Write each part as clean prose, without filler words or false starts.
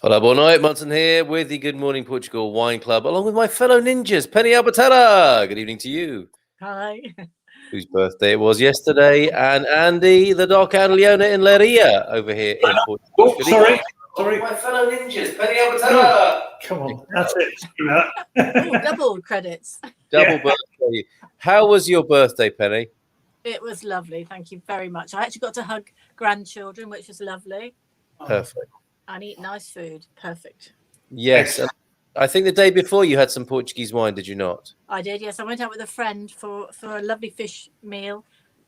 Hola, boa noite. Munson here with the Good Morning Portugal Wine Club, along with my fellow ninjas, Penny Albertella. Good evening to you. Hi. Whose birthday it was yesterday, and Andy, the Doc and Leona in Leiria over here in Portugal. Oh, sorry. My fellow ninjas, Penny Albertella. Come on, that's it. Oh, double credits. Double birthday. How was your birthday, Penny? It was lovely. Thank you very much. I actually got to hug grandchildren, which was lovely, Perfect. and eat nice food. Perfect. Yes. And I think the day before you had some Portuguese wine, did you not? I did, yes. I went out with a friend for a lovely fish meal.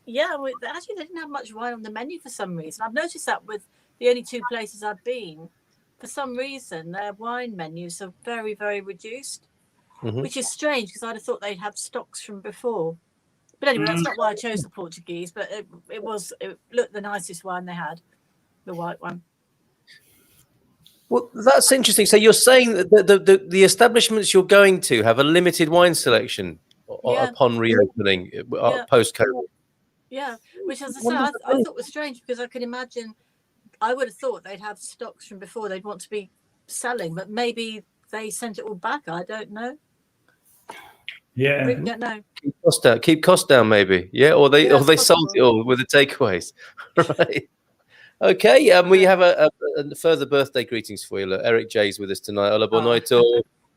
Yeah, actually, they didn't have much wine on the menu for some reason. I've noticed that with the only two places I've been. For some reason, their wine menus are very, very reduced, which is strange because I'd have thought they'd have stocks from before. But anyway, that's not why I chose the Portuguese, but it looked the nicest wine they had, the white one. Well, that's interesting. So you're saying that the establishments you're going to have a limited wine selection upon reopening post-COVID? Yeah, which, as I say, I thought was strange because I could imagine, I would have thought they'd have stocks from before they'd want to be selling, but maybe they sent it all back. I don't know. Yeah, we don't know. Keep costs down, maybe. Yeah, or they sold it all with the takeaways, right? Okay, we have a further birthday greetings for you. Look, Eric J's with us tonight. Hola, boa noite.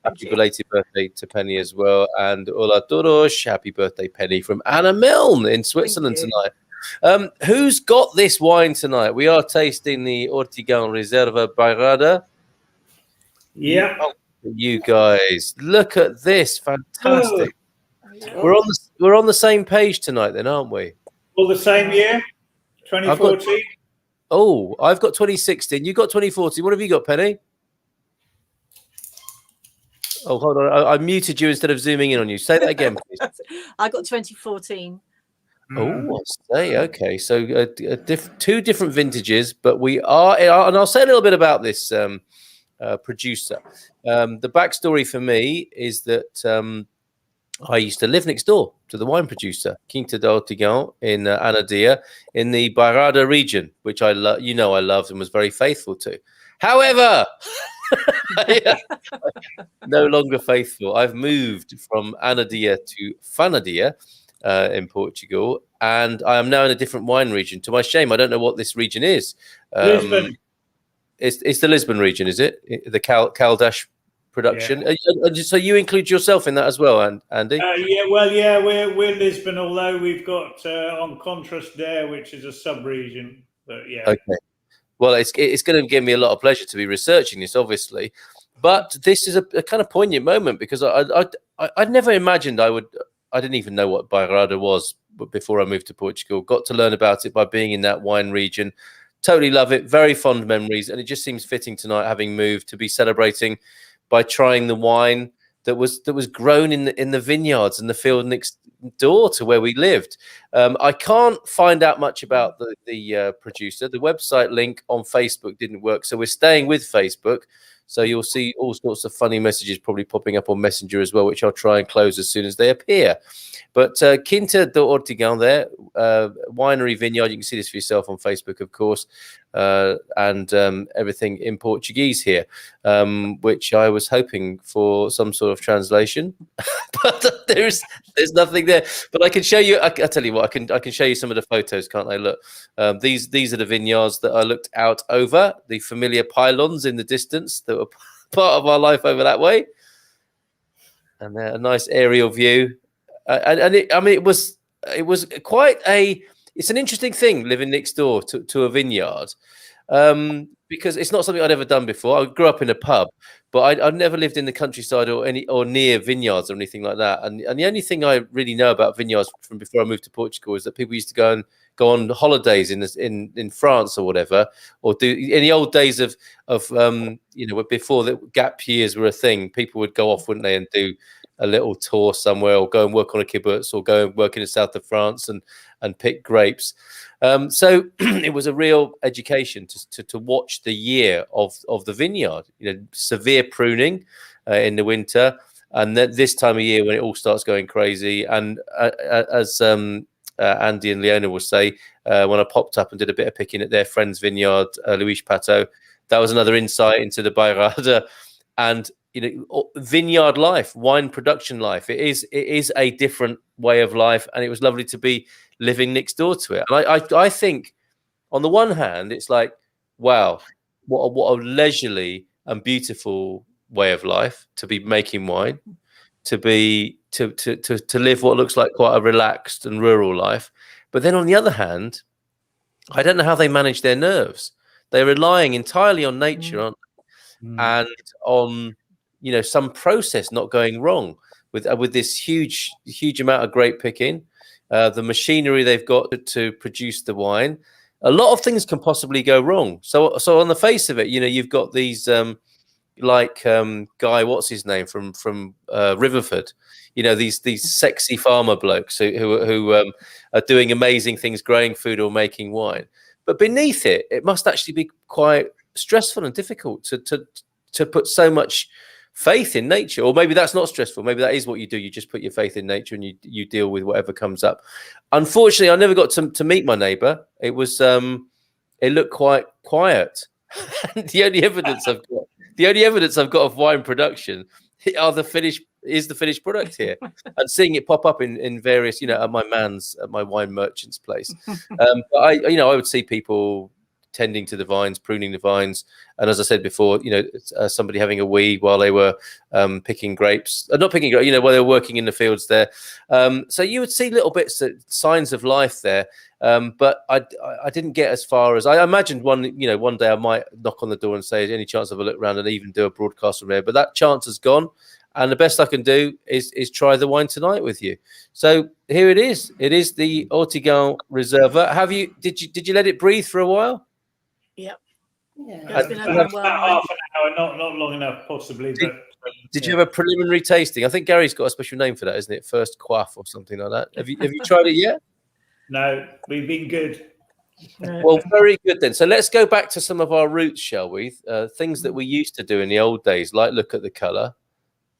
Happy belated birthday to Penny as well. And hola todos. Happy birthday, Penny, from Anna Milne in Switzerland tonight. Who's got this wine tonight? We are tasting the Ortigao Reserva Bairrada. Yeah. Oh, you guys, look at this. Fantastic. Oh. We're on the same page tonight then, aren't we? All the same year? 2014? I've got 2016. You got 2014. What have you got, Penny? Oh, hold on. I muted you instead of zooming in on you. Say that again, please. I got 2014. Oh, I say. Okay. So two different vintages, but we are, and I'll say a little bit about this producer. The backstory for me is that I used to live next door to the wine producer, Quinta de Ortigao in Anadia, in the Bairrada region, which I loved and was very faithful to. However, no longer faithful. I've moved from Anadia to Fanadia in Portugal, and I am now in a different wine region. To my shame, I don't know what this region is. Lisbon. It's the Lisbon region, is it? The Caldas production. Yeah. So you include yourself in that as well, Andy? We're Lisbon, although we've got on Contrast there, which is a sub-region. But yeah. Okay. Well, it's going to give me a lot of pleasure to be researching this, obviously, but this is a kind of poignant moment because I never imagined I didn't even know what Bairrada was before I moved to Portugal. Got to learn about it by being in that wine region. Totally love it. Very fond memories, and it just seems fitting tonight, having moved, to be celebrating by trying the wine that was grown in the vineyards and the field next door to where we lived. I can't find out much about the producer. The website link on Facebook didn't work, so we're staying with Facebook. So you'll see all sorts of funny messages probably popping up on Messenger as well, which I'll try and close as soon as they appear. But Quinta de Ortigao there, winery vineyard. You can see this for yourself on Facebook, of course, and everything in Portuguese here, which I was hoping for some sort of translation, but there's nothing there. But I can show you. I tell you what, I can show you some of the photos, can't I? Look, these are the vineyards that I looked out over, the familiar pylons in the distance that were part of our life over that way, and a nice aerial view. It was quite it's an interesting thing living next door to a vineyard, because it's not something I'd ever done before. I grew up in a pub, but I'd never lived in the countryside or near vineyards or anything like that. And the only thing I really know about vineyards from before I moved to Portugal is that people used to go on holidays in France or whatever, or do in the old days of before the gap years were a thing. People would go off, wouldn't they, and do a little tour somewhere, or go and work on a kibbutz, or go and work in the south of France and pick grapes. So it was a real education to watch the year of the vineyard. Severe pruning in the winter, and then this time of year when it all starts going crazy. And as Andy and Leona will say, when I popped up and did a bit of picking at their friend's vineyard, Luis Pato, that was another insight into the Bairrada and vineyard life, wine production life. It is a different way of life, and it was lovely to be living next door to it. And I think, on the one hand, it's like, wow, what a leisurely and beautiful way of life to be making wine, to live what looks like quite a relaxed and rural life. But then on the other hand, I don't know how they manage their nerves. They're relying entirely on nature, aren't they? And on some process not going wrong with this huge amount of grape picking, the machinery they've got to produce the wine. A lot of things can possibly go wrong. So on the face of it, you've got these Guy, what's his name from Riverford, these sexy farmer blokes who are doing amazing things, growing food or making wine. But beneath it, it must actually be quite stressful and difficult to put so much faith in nature. Or maybe that's not stressful. Maybe that is what you do. You just put your faith in nature and you deal with whatever comes up. Unfortunately, I never got to meet my neighbour. It was it looked quite quiet. The only evidence I've got of wine production is the finished product here, and seeing it pop up in various, at my wine merchant's place. But I would see people tending to the vines, pruning the vines, and as I said before, somebody having a wee while they were picking grapes, not picking grapes, while they were working in the fields there. So you would see little bits, signs of life there. But I didn't get as far as I imagined. One day I might knock on the door and say, any chance of a look around and even do a broadcast from there. But that chance has gone. And the best I can do is try the wine tonight with you. So here it is. It is the Ortigao Reserva. Did you let it breathe for a while? Yep. Yeah. It's been about half an hour, not long enough, possibly. Did you have a preliminary tasting? I think Gary's got a special name for that, isn't it? First quaff or something like that. Have you tried it yet? No, we've been good. Well, very good then. So let's go back to some of our roots, shall we? Things that we used to do in the old days, like look at the colour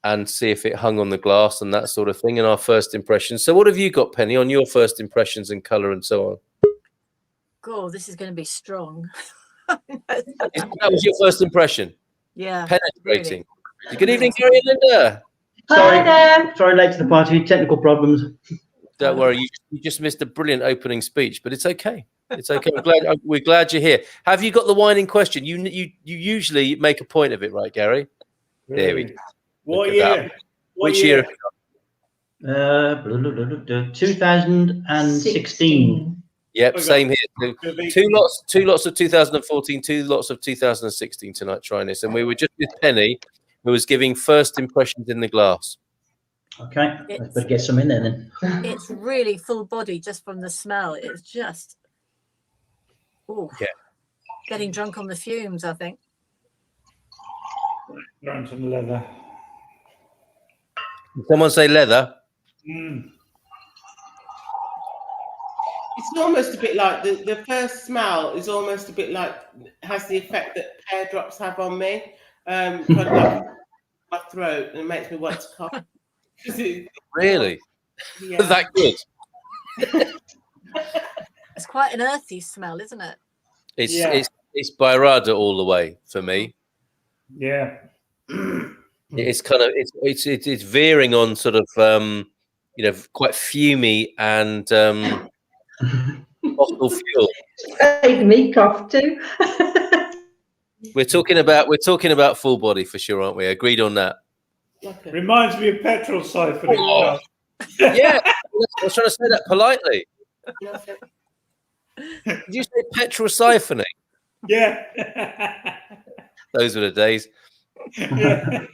and see if it hung on the glass and that sort of thing, and our first impressions. So what have you got, Penny, on your first impressions and colour and so on? God, this is going to be strong. That was your first impression? Yeah. Penetrating. Really. Good evening, Gary and Linda. Sorry, late to the party. Technical problems. Don't worry, you just missed a brilliant opening speech, but it's okay. It's okay. We're glad you're here. Have you got the wine in question? You usually make a point of it, right, Gary? Really? There we go. What year? Which year? 2016. Yep, same here. Two lots of 2014, 2 lots of 2016 tonight trying this. And we were just with Penny, who was giving first impressions in the glass. Okay, let's better get some in there then. It's really full body just from the smell. It's just, getting drunk on the fumes, I think. Drunk on leather. Did someone say leather? It's almost a bit like the first smell is almost a bit like, has the effect that pear drops have on me. Kind of like my throat, and it makes me want to cough. Really? Yeah. That good? It's quite an earthy smell, isn't it? It's Bairrada all the way for me. Yeah. It's kind of it's veering on sort of quite fumy and fossil fuel. Made me cough too. We're talking about full body for sure, aren't we? Agreed on that. Okay. Reminds me of petrol siphoning. Oh. Yeah, I was trying to say that politely. Did you say petrol siphoning? Yeah. Those were the days. Yeah.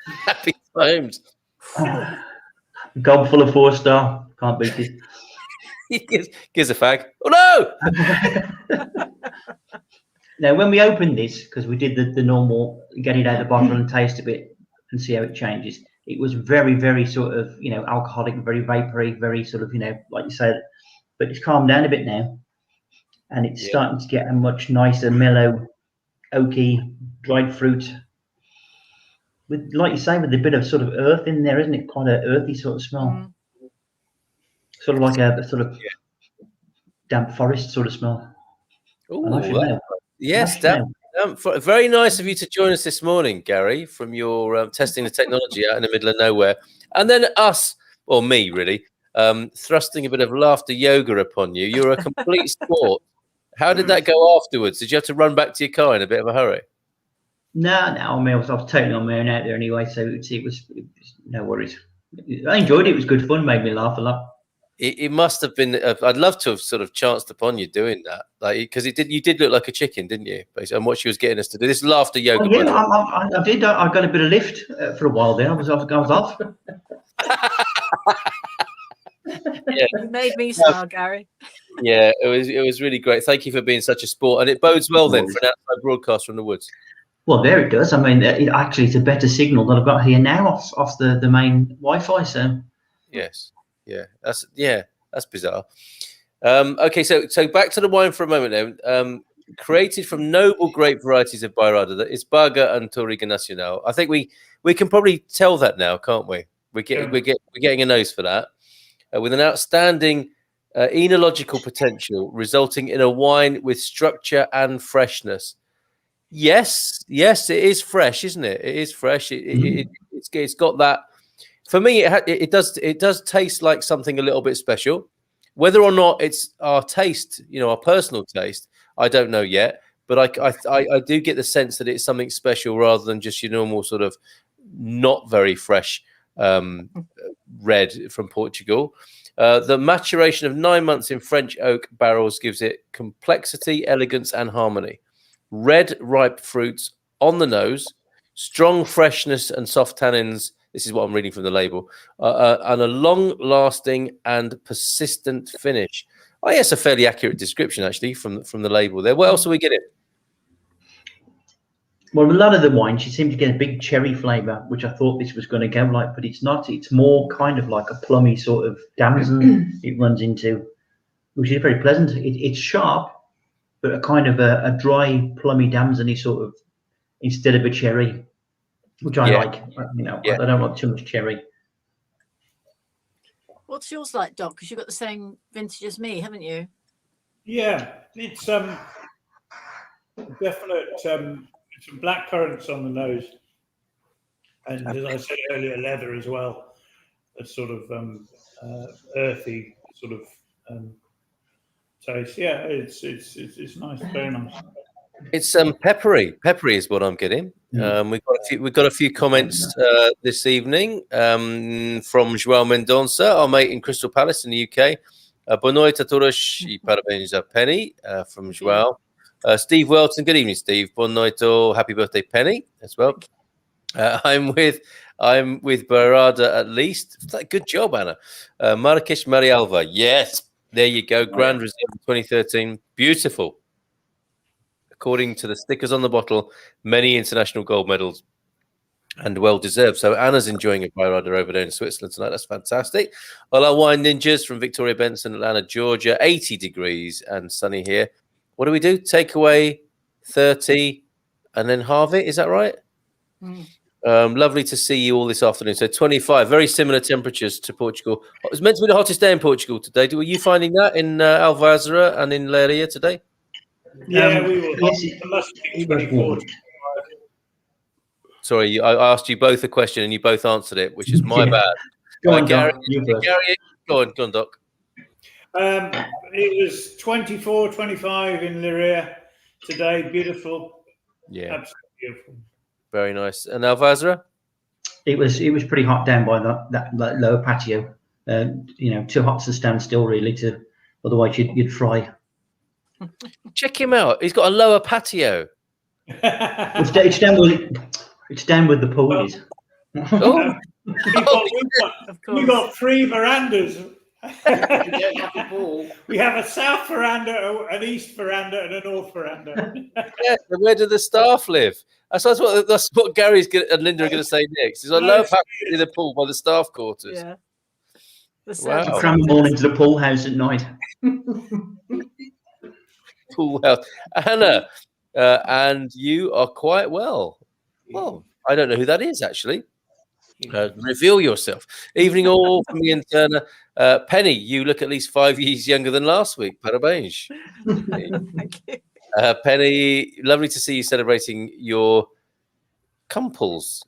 Happy times. Gob full of 4-star. Can't beat it. He gives a fag. Oh no! Now, when we opened this, because we did the normal, get it out of the bottle and taste a bit and see how it changes, it was very, very sort of, alcoholic, very vapory, very sort of, like you said, but it's calmed down a bit now. And it's starting to get a much nicer, mellow, oaky, dried fruit. With, like you say, with a bit of sort of earth in there, isn't it? Quite an earthy sort of smell. Sort of like a sort of damp forest sort of smell. Oh, yes, damp Very nice of you to join us this morning, Gary, from your testing the technology out in the middle of nowhere. And then us, or me really, thrusting a bit of laughter yoga upon you. You're a complete sport. How did that go afterwards? Did you have to run back to your car in a bit of a hurry? No. I mean, I was totally on my own out there anyway, so it was no worries. I enjoyed it. It was good fun. Made me laugh a lot. It must have been. I'd love to have sort of chanced upon you doing that, like because you did look like a chicken, didn't you? Basically, and what she was getting us to do. This laughter yoga. Oh, yeah, I did. I got a bit of lift for a while there. I was off. Yeah. You made me smile, Gary. Yeah, it was really great. Thank you for being such a sport, and it bodes well then for an outside broadcast from the woods. Well, there it does. I mean, actually, it's a better signal that I've got here now off the main Wi-Fi. So yes, that's bizarre. Okay, so back to the wine for a moment then. Created from noble grape varieties of Bairrada, that is Baga and Torriga Nacional. I think we can probably tell that now, can't we? We're getting a nose for that. With an outstanding enological potential, resulting in a wine with structure and freshness. Yes, it is fresh, isn't it? It is fresh. It's got that. For me, it does taste like something a little bit special. Whether or not it's our taste, our personal taste, I don't know yet. But I do get the sense that it's something special rather than just your normal sort of not very fresh red from Portugal. The maturation of 9 months in French oak barrels gives it complexity, elegance, and harmony. Red, ripe fruits on the nose, strong freshness and soft tannins. This is what I'm reading from the label. And a long-lasting and persistent finish. Oh, yes, a fairly accurate description, actually, from the label there. What else are we getting? Well, a lot of the wines, you seem to get a big cherry flavour, which I thought this was going to go like, but it's not. It's more kind of like a plummy sort of damson it runs into, which is very pleasant. It's sharp, but a kind of a dry, plummy damson-y sort of, instead of a cherry, which I like. I don't like too much cherry. What's yours like, Doc? Because you've got the same vintage as me, haven't you? Yeah, it's definite some black currants on the nose, and as I said earlier, leather as well. A sort of earthy sort of taste. Yeah, it's nice, very nice. It's peppery. Peppery is what I'm getting. We've got a few comments this evening from João Mendonça, our mate in Crystal Palace in the UK. Boa noite a todos e parabéns a Penny from João. Steve Welton, good evening, Steve. Boa noite, happy birthday, Penny, as well. I'm with Bairrada at least. Good job, Anna. Marrakesh Marialva, yes, there you go. Grand Reserve 2013, beautiful. According to the stickers on the bottle, many international gold medals and well deserved. So Anna's enjoying a Bairrada over there in Switzerland tonight. That's fantastic. All our wine ninjas from Victoria Benson, Atlanta, Georgia, 80 degrees and sunny here. What do we do? Take away 30 and then halve it. Is that right? Lovely to see you all this afternoon. So 25, very similar temperatures to Portugal. It was meant to be the hottest day in Portugal today. Were you finding that in Alvázora and in Leiria today? Yeah, we were. Yes, Sorry, I asked you both a question and you both answered it, which is my bad. Go on, Gary, Doc. go on, Doc. It was 24, 25 in Leiria today. Beautiful. Yeah, absolutely beautiful. Very nice. And Alvázora? It was pretty hot down by that lower patio. Too hot to stand still, really. Otherwise you'd fry. Check him out. He's got a lower patio. It's down with the pool. We've got 3 verandas. We have a south veranda, an east veranda, and a north veranda. Yeah, where do the staff live? That's what Gary's and Linda are going to say next. There's a low patio in the pool by the staff quarters. Yeah. Wow. Cram them all into the pool house at night. Pool house. Anna, and you are quite well. Well, I don't know who that is, actually. Reveal yourself. Evening all from me and Turner. Penny, you look at least 5 years younger than last week. Parabéns. Thank you. Penny, lovely to see you celebrating your cumples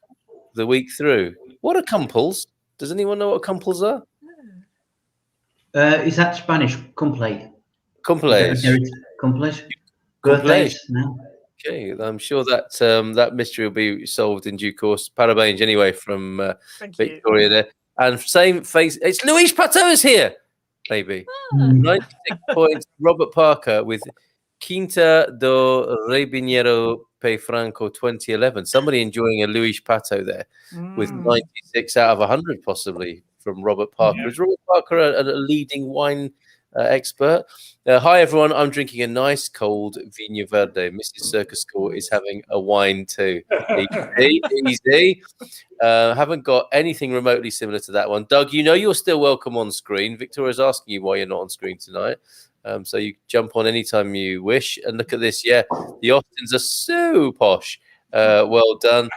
the week through. What are cumples? Does anyone know what cumples are? Is that Spanish? Cumple. Cumples. Cumples. Cumples. Birthdays? No. Okay, I'm sure that that mystery will be solved in due course. Parabéns, anyway, from Victoria there. And same face. It's Luis Pato is here, baby. 96 points. Robert Parker with Quinta do Ribeiro Pe Franco 2011. Somebody enjoying a Luis Pato there with 96 out of 100, possibly from Robert Parker. Is Robert Parker a leading wine expert? Hi, everyone. I'm drinking a nice cold Vinho Verde. Mrs. Circus Score is having a wine too. Easy. Haven't got anything remotely similar to that one. Doug, you know you're still welcome on screen. Victoria's asking you why you're not on screen tonight. So you jump on anytime you wish. And look at this. Yeah, the Austins are so posh. Well done.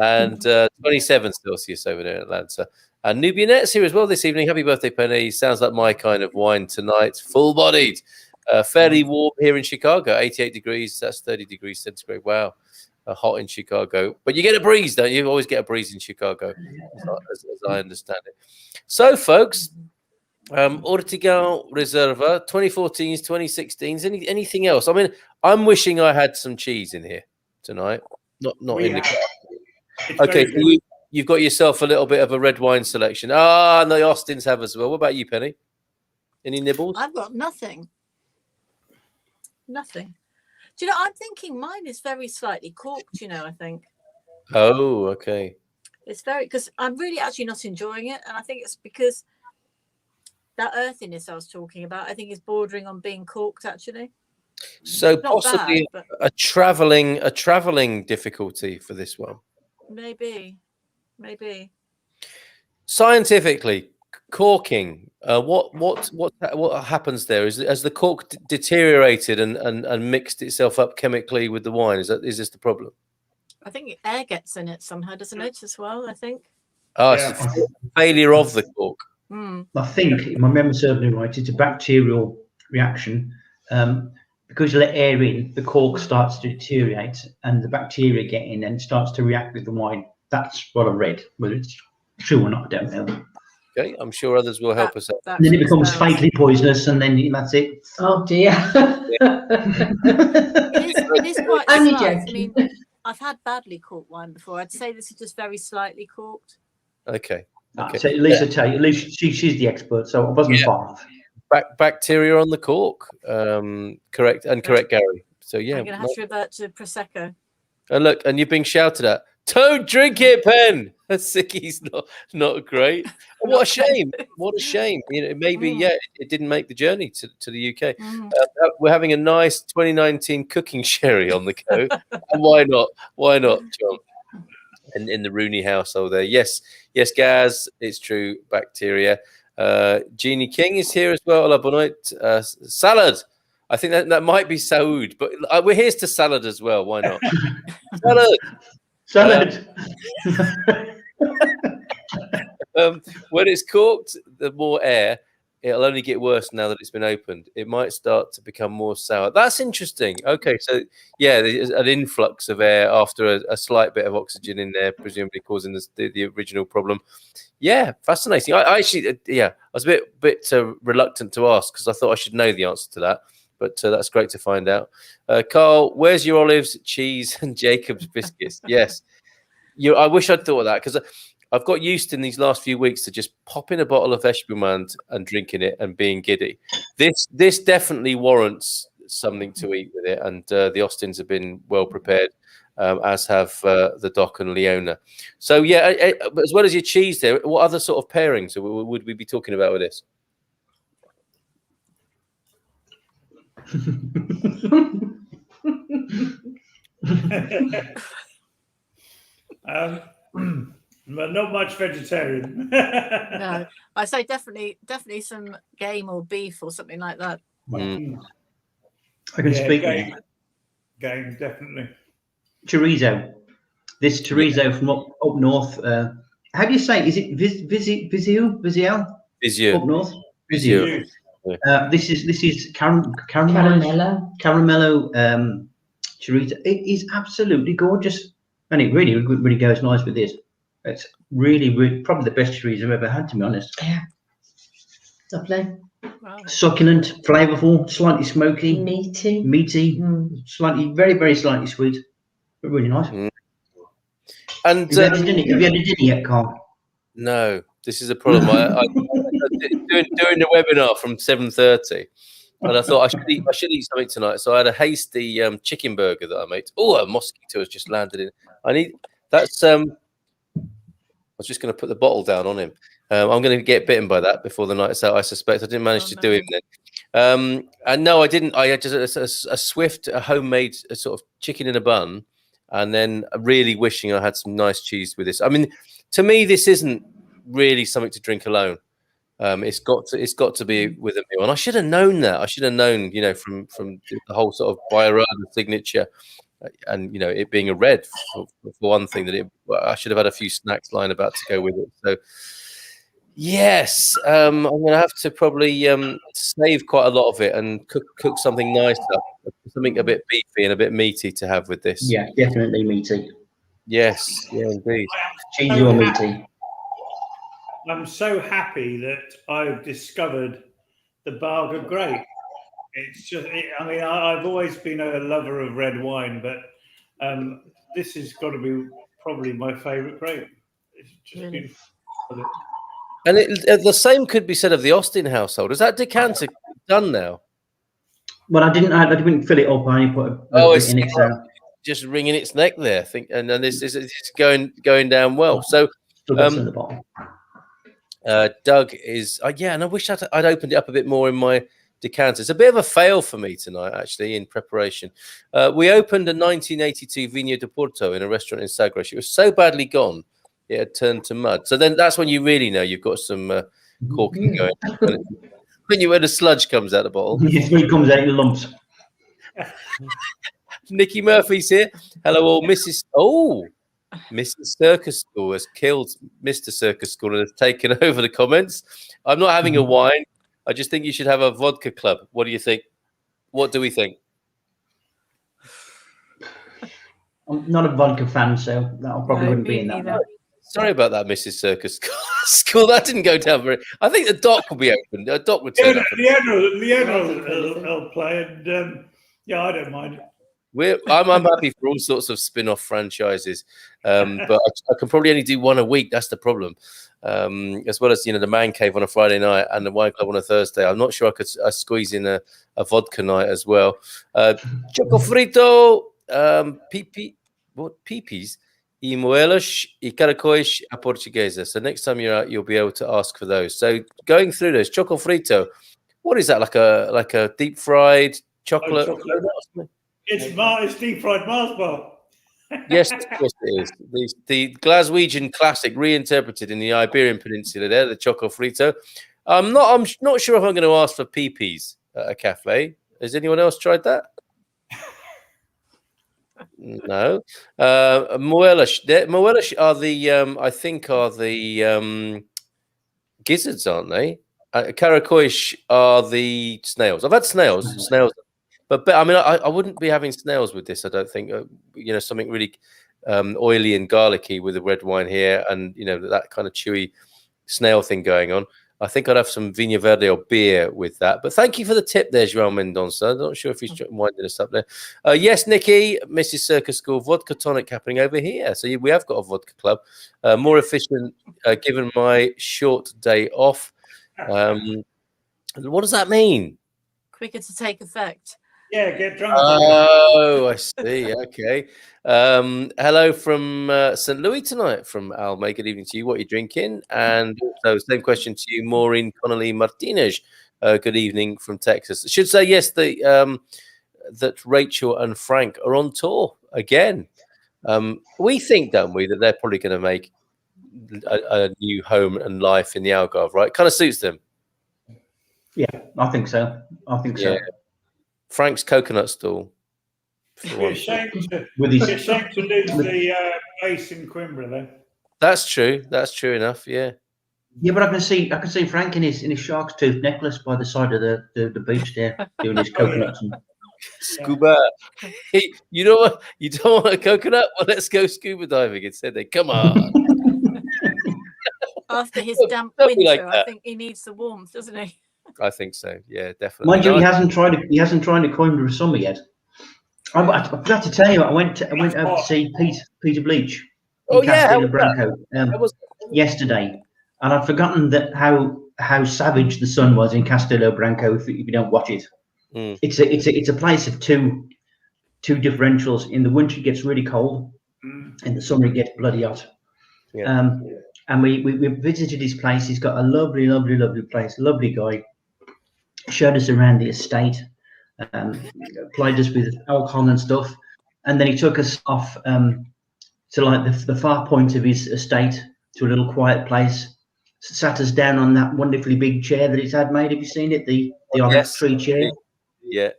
And 27 Celsius over there in Atlanta. And Nubianette's here as well this evening. Happy birthday, Penny. Sounds like my kind of wine tonight. Full-bodied. Fairly warm here in Chicago. 88 degrees. That's 30 degrees centigrade. Wow. Hot in Chicago. But you get a breeze, don't you? You always get a breeze in Chicago, as I understand it. So, folks, Ortigao Reserva, 2014s, 2016s. Anything else? I mean, I'm wishing I had some cheese in here tonight. Not in the glass. Okay, so you've got yourself a little bit of a red wine selection. And the Austins have as well. What about you, Penny? Any nibbles? I've got nothing. Nothing. Do you know, I'm thinking mine is very slightly corked, I think. Oh, okay. It's very, because I'm really actually not enjoying it. And I think it's because that earthiness I was talking about, I think is bordering on being corked, actually. So Not possibly bad, a traveling difficulty for this one. Maybe. Scientifically, corking. What happens there? Has the cork deteriorated and mixed itself up chemically with the wine? Is this the problem? I think air gets in it somehow, doesn't it, as well? I think. It's a failure of the cork. I think, if my memory serves me right, it's a bacterial reaction. Because you let air in, the cork starts to deteriorate, and the bacteria get in and starts to react with the wine. That's what I read. Whether it's true or not, I don't know. Okay, I'm sure others will help us out. And then it becomes fatally poisonous, and then that's it. Oh dear. It is quite Only slight. joking. I mean, I've had badly corked wine before. I'd say this is just very slightly corked. Okay. So at least I tell you, at least she's the expert, so I wasn't far off. Bacteria on the cork. Correct, Gary. So yeah, I'm going to have to revert to Prosecco. And look, and you're being shouted at. Don't drink it, Pen. Sicky's not great. What a shame. What a shame. Maybe it didn't make the journey to the UK. We're having a nice 2019 cooking sherry on the go. And why not? Why not, John? In the Rooney household there. Yes, Gaz, it's true. Bacteria. Jeannie King is here as well. La bonne nuit. Salad. I think that might be Saoud, but we're here to salad as well. Why not? Salad. When it's corked, the more air, it'll only get worse now that it's been opened. It might start to become more sour. That's interesting. Okay, so yeah, there's an influx of air after a slight bit of oxygen in there, presumably causing the original problem. Yeah, fascinating. I actually, I was a bit reluctant to ask because I thought I should know the answer to that. But that's great to find out. Carl, where's your olives, cheese, and Jacob's biscuits? Yes. I wish I'd thought of that because I've got used in these last few weeks to just popping a bottle of Espumand and drinking it and being giddy. This definitely warrants something to eat with it. And the Austins have been well prepared, as have the Doc and Leona. So, yeah, as well as your cheese there, what other sort of pairings would we be talking about with this? But not much vegetarian. No, I say definitely some game or beef or something like that. I can speak. Game, definitely. Chorizo. This chorizo from up north. How do you say? Is it Vizio? Up north. Vizio. This is Caramello. caramello chorizo. It is absolutely gorgeous, and it really goes nice with this. It's really probably the best chorizo I've ever had, to be honest. Yeah. Lovely. Wow. Succulent, flavourful, slightly smoky, Meaty. slightly, very slightly sweet, but really nice. And Have you had a dinner yet, Carl? no, this is a problem. I doing the webinar from 7:30, and I thought I should eat something tonight. So I had a hasty chicken burger that I made. Oh, a mosquito has just landed in. I was just going to put the bottle down on him. I'm going to get bitten by that before the night's out, I suspect. I didn't manage to do him then. And no, I didn't. I had just a swift, homemade sort of chicken in a bun, and then really wishing I had some nice cheese with this. I mean, to me, this isn't really something to drink alone. It's got to be with a meal, and I should have known that. I should have known, from the whole sort of Bairrada signature, and it being a red for one thing, that I should have had a few snacks lying about to go with it. So yes, I'm going to have to probably save quite a lot of it and cook something nice up, something a bit beefy and a bit meaty to have with this. Yeah, definitely meaty. Yes, yeah, indeed. Cheesy or meaty. I'm so happy that I've discovered the Barga grape. It's just, I've always been a lover of red wine, but this has got to be probably my favourite grape. It's just beautiful. And the same could be said of the Austin household. Is that decanter done now? Well, I didn't fill it up. I only put a bit in it. Just wringing its neck there. I think, and then it's going down well. So, the bottom. Doug is and I wish I'd opened it up a bit more in my decanter. It's a bit of a fail for me tonight, actually, in preparation. We opened a 1982 Vinho de Porto in a restaurant in Sagres. It was so badly gone, it had turned to mud. So then that's when you really know you've got some corking going. When the sludge comes out of the bottle. It comes out in lumps. Nikki Murphy's here. Hello, all. Mrs. Circus School has killed Mr. Circus School and has taken over the comments. I'm not having a wine. I just think you should have a vodka club. What do you think? What do we think? I'm not a vodka fan, so that probably wouldn't be in that. Sorry about that, Mrs. Circus School. That didn't go down very. I think the dock will be open. The dock would turn up. Leonard will play, and I don't mind. I'm happy for all sorts of spin-off franchises, but I can probably only do one a week. That's the problem. As well as the Man Cave on a Friday night and the Wine Club on a Thursday. I'm not sure I could squeeze in a vodka night as well. Choco frito, pipis, e moelas e caracóis a portuguesa. So next time you're out, you'll be able to ask for those. So going through those, choco frito, what is that? Like a deep fried chocolate? It's deep fried Mars bar. Yes, of course it is. The Glaswegian classic reinterpreted in the Iberian Peninsula there, the choco frito. I'm not sure if I'm going to ask for pipis at a cafe. Has anyone else tried that? No. Moelas. Moelas are the gizzards, aren't they? Caracóis are the snails. I've had snails. But I mean, I wouldn't be having snails with this. I don't think. Something really oily and garlicky with the red wine here, and that kind of chewy snail thing going on. I think I'd have some Vinho Verde or beer with that. But thank you for the tip there, João Mendonça. I'm not sure if he's winding us up there. Yes, Nikki, Mrs. Circus School, vodka tonic happening over here. So we have got a vodka club. More efficient, given my short day off. What does that mean? Quicker to take effect. Yeah, get drunk. Oh, I see. Okay. Hello from St. Louis tonight from Almay. Good evening to you. What are you drinking? And also, same question to you, Maureen Connolly Martinez. Good evening from Texas. I should say, yes, that Rachel and Frank are on tour again. We think, don't we, that they're probably going to make a new home and life in the Algarve, right? Kind of suits them. Yeah, I think so. So. Frank's coconut stall. It's shame to lose the base in Coimbra, though. That's true. That's true enough. Yeah. Yeah, but I can see Frank in his shark's tooth necklace by the side of the beach there, doing his coconuts. And... Scuba. Hey, you know what? You don't want a coconut? Well, let's go scuba diving instead. Then come on. After his damp Don't be winter, like I that. think he needs the warmth, doesn't he? I think so. Yeah, definitely. Mind you, No, he hasn't tried to climb the summer yet. I forgot to tell you, I went over to see Peter Bleach in Oh, yeah, how Castilla Branco was yesterday, and I'd forgotten that how savage the sun was in Castilla Branco. If you don't watch it, Mm. it's a place of two differentials. In the winter, it gets really cold. In the summer, it gets bloody hot. Yeah. And we visited his place. He's got a lovely place. Lovely guy. Showed us around the estate. Played us with alcohol and stuff, and then he took us off to like the far point of his estate to a little quiet place. Sat us down on that wonderfully big chair that he's had made. Have you seen it? The orange tree chair. Yeah.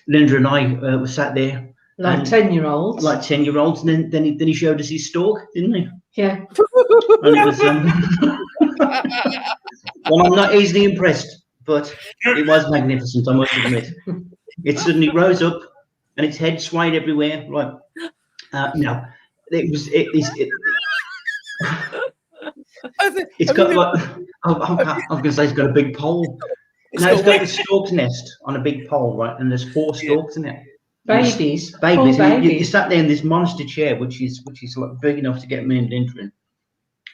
Linda and I were sat there Like and- 10-year-olds. like 10-year-olds, and then he showed us his stalk, didn't he? Yeah. And it was well, I'm not easily impressed, but it was magnificent, I must admit. It suddenly rose up and its head swayed everywhere. Right. No, it's got like, I was going to say it's got a big pole. No, it's got a stork's nest on a big pole, right? And there's 4 storks in it. Babies. Babies. Poor And you babies. sat there in this monster chair, which is like big enough to get me and Linda in.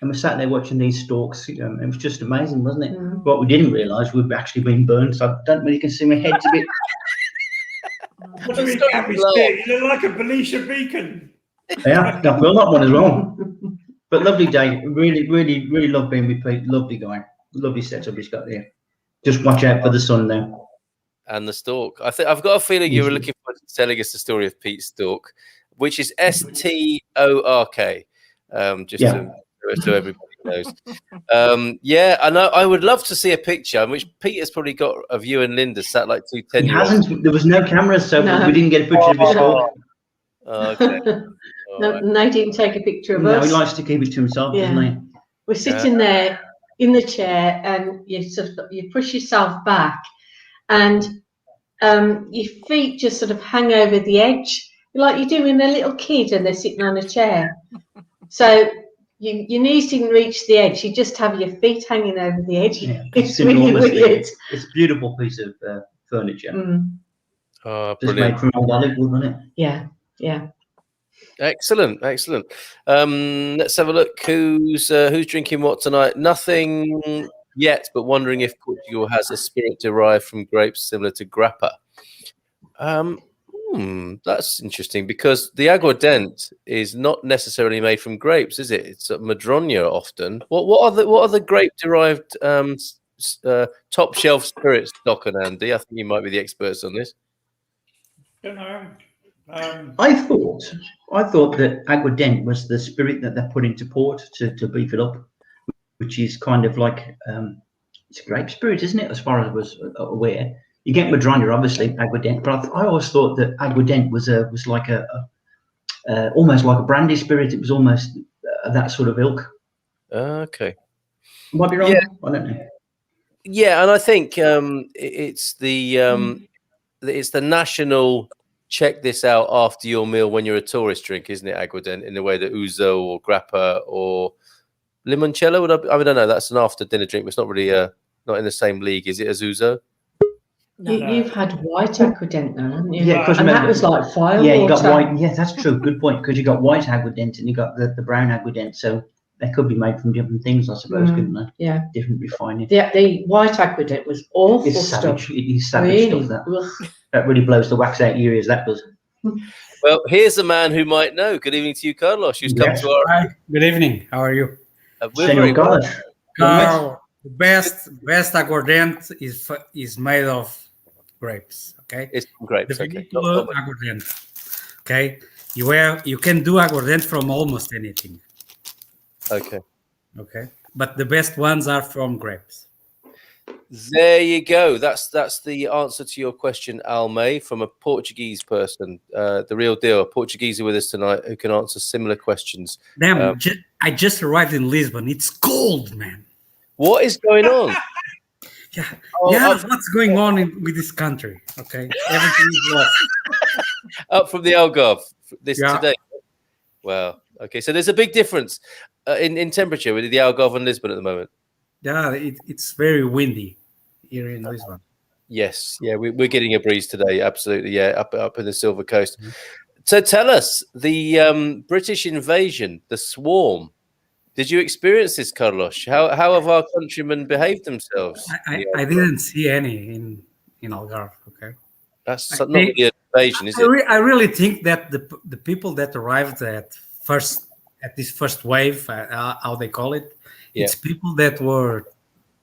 And we sat there watching these storks. It was just amazing, wasn't it? Mm. What we didn't realise, we'd actually been burned. So I don't really can see my head's a bit. What do you mean, can't be scared? You look like a Belisha beacon. Yeah, I feel that one as well. But lovely day. Really love being with Pete. Lovely guy. Lovely setup he's got there. Just watch out for the sun now. And the stork. I think I've got a feeling you were looking forward to telling us the story of Pete Stork, which is STORK. So everybody knows. I know. I would love to see a picture, which Peter's probably got of you and Linda sat like 2 He 10-year-olds. hasn't. There was no cameras, so No. we didn't get a picture of his stork. Okay. No, they didn't take a picture of No, us. he likes to keep it to himself, doesn't he? We're sitting there in the chair, and you push yourself back, and your feet just sort of hang over the edge, like you're doing a little kid, and they're sitting on a chair. So your knees didn't reach the edge; you just have your feet hanging over the edge. Yeah, It's really enormously- weird. It's a beautiful piece of furniture. Mm, Oh, Just brilliant. made from old olive wood, wasn't it? yeah. Excellent. Let's have a look. Who's drinking what tonight? Nothing yet, but wondering if Portugal has a spirit derived from grapes similar to grappa. That's interesting because the aguardente is not necessarily made from grapes, is it? It's Madroña often. What are the grape derived top shelf spirits, Doc and Andy? I think you might be the experts on this. Don't know. I thought that aguardente was the spirit that they put into port to beef it up, which is kind of like it's a grape spirit, isn't it? As far as I was aware, you get Madroña, obviously aguardente, but I always thought that aguardente was like a almost like a brandy spirit. It was almost that sort of ilk. Okay. Might be wrong. Yeah. I don't know. Yeah, and I think it's the national check this out after your meal when you're a tourist drink, isn't it? Aguardente, in the way that ouzo or grappa or limoncello. I don't know. That's an after dinner drink. But it's not really not in the same league, is it? As ouzo. No. You've had white aguardente, though, haven't you? Yeah, 'cause and that remember- was like fire Yeah, you got water. white. Yeah, that's true. Good point. Because you got white aguardente and you got the brown aguardente. So they could be made from different things, I suppose, couldn't they? Yeah. Different refining. The white aguardente was awful It's savage. stuff. It is savage Really. stuff. Ugh. That really blows the wax out your ears. That does. Well, here's a man who might know. Good evening to you, Carlos. Who's come Yes. to our. Hi, good evening. How are you? We're Senor very well. Carlos. Carl, the best aguardente is made of grapes. Okay, It's from grapes. the Okay. vinicolo aguardente. Okay, you can do aguardente from almost anything. Okay. Okay, but the best ones are from grapes. There you go. That's the answer to your question, Almay, from a Portuguese person. The real deal. A Portuguese with us tonight who can answer similar questions. Then I just arrived in Lisbon. It's cold, man. What is going on? Yeah, Oh, what's going on with this country? Okay, everything is lost. Up from the Algarve Yeah. today. Wow. Okay, so there's a big difference in temperature with the Algarve and Lisbon at the moment. Yeah, it's very windy here in Lisbon. Yes, yeah, we're getting a breeze today. Absolutely, yeah, up in the Silver Coast. So tell us, the British invasion, the swarm. Did you experience this, Carlos? How have our countrymen behaved themselves? I didn't see any in Algarve. Okay, That's not really an invasion, is it? I really think that the people that arrived at this first wave, how they call it, it's people that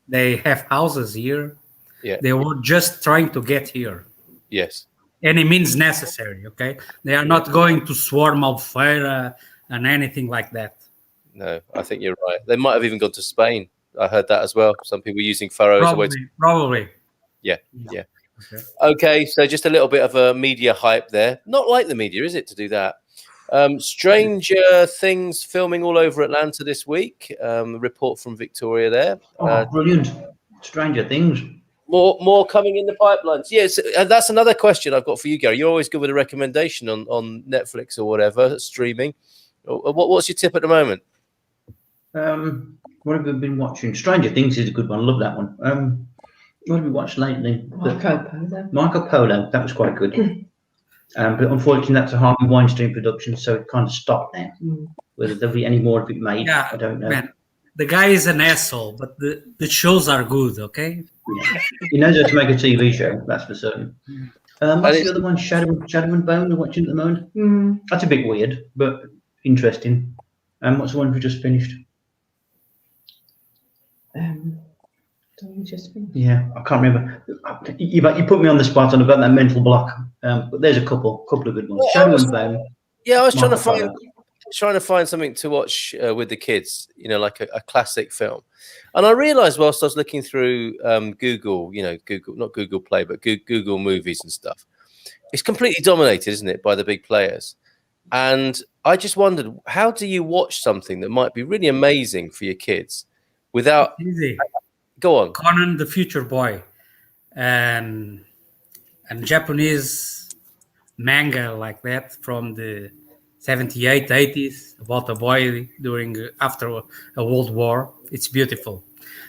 they have houses here. Yeah, they were just trying to get here. Yes, any means necessary. Okay, they are not going to swarm Albufeira and anything like that. No, I think you're right. They might have even gone to Spain. I heard that as well. Some people using Faro as a way to... Probably. Yeah. Okay, so just a little bit of a media hype there. Not like the media, is it, to do that? Stranger things filming all over Atlanta this week. Report from Victoria there. Brilliant. Stranger things. More coming in the pipelines. Yes, that's another question I've got for you, Gary. You're always good with a recommendation on Netflix or whatever, streaming. What's your tip at the moment? What have we been watching? Stranger Things is a good one. I love that one. What have we watched lately? Marco Polo. That was quite good. But unfortunately, that's a Harvey Weinstein production, so it kind of stopped now. Whether there'll be any more of it made, I don't know. Man, the guy is an asshole, but the shows are good, okay? Yeah. He knows how to make a TV show, that's for certain. What's the other one? Shadow and Bone we're watching at the moment. That's a bit weird, but interesting. What's the one we just finished? Yeah, I can't remember. You put me on the spot and I've got that mental block. But there's a couple of good ones. Shadow and Bone. Yeah, I was trying to find something to watch with the kids, like a classic film. And I realized whilst I was looking through Google, not Google Play, but Google Movies and stuff, it's completely dominated, isn't it, by the big players. And I just wondered, how do you watch something that might be really amazing for your kids without... Easy. Go on. Conan the Future Boy and Japanese manga like that from the 78, 80s about a boy after a world war. It's beautiful.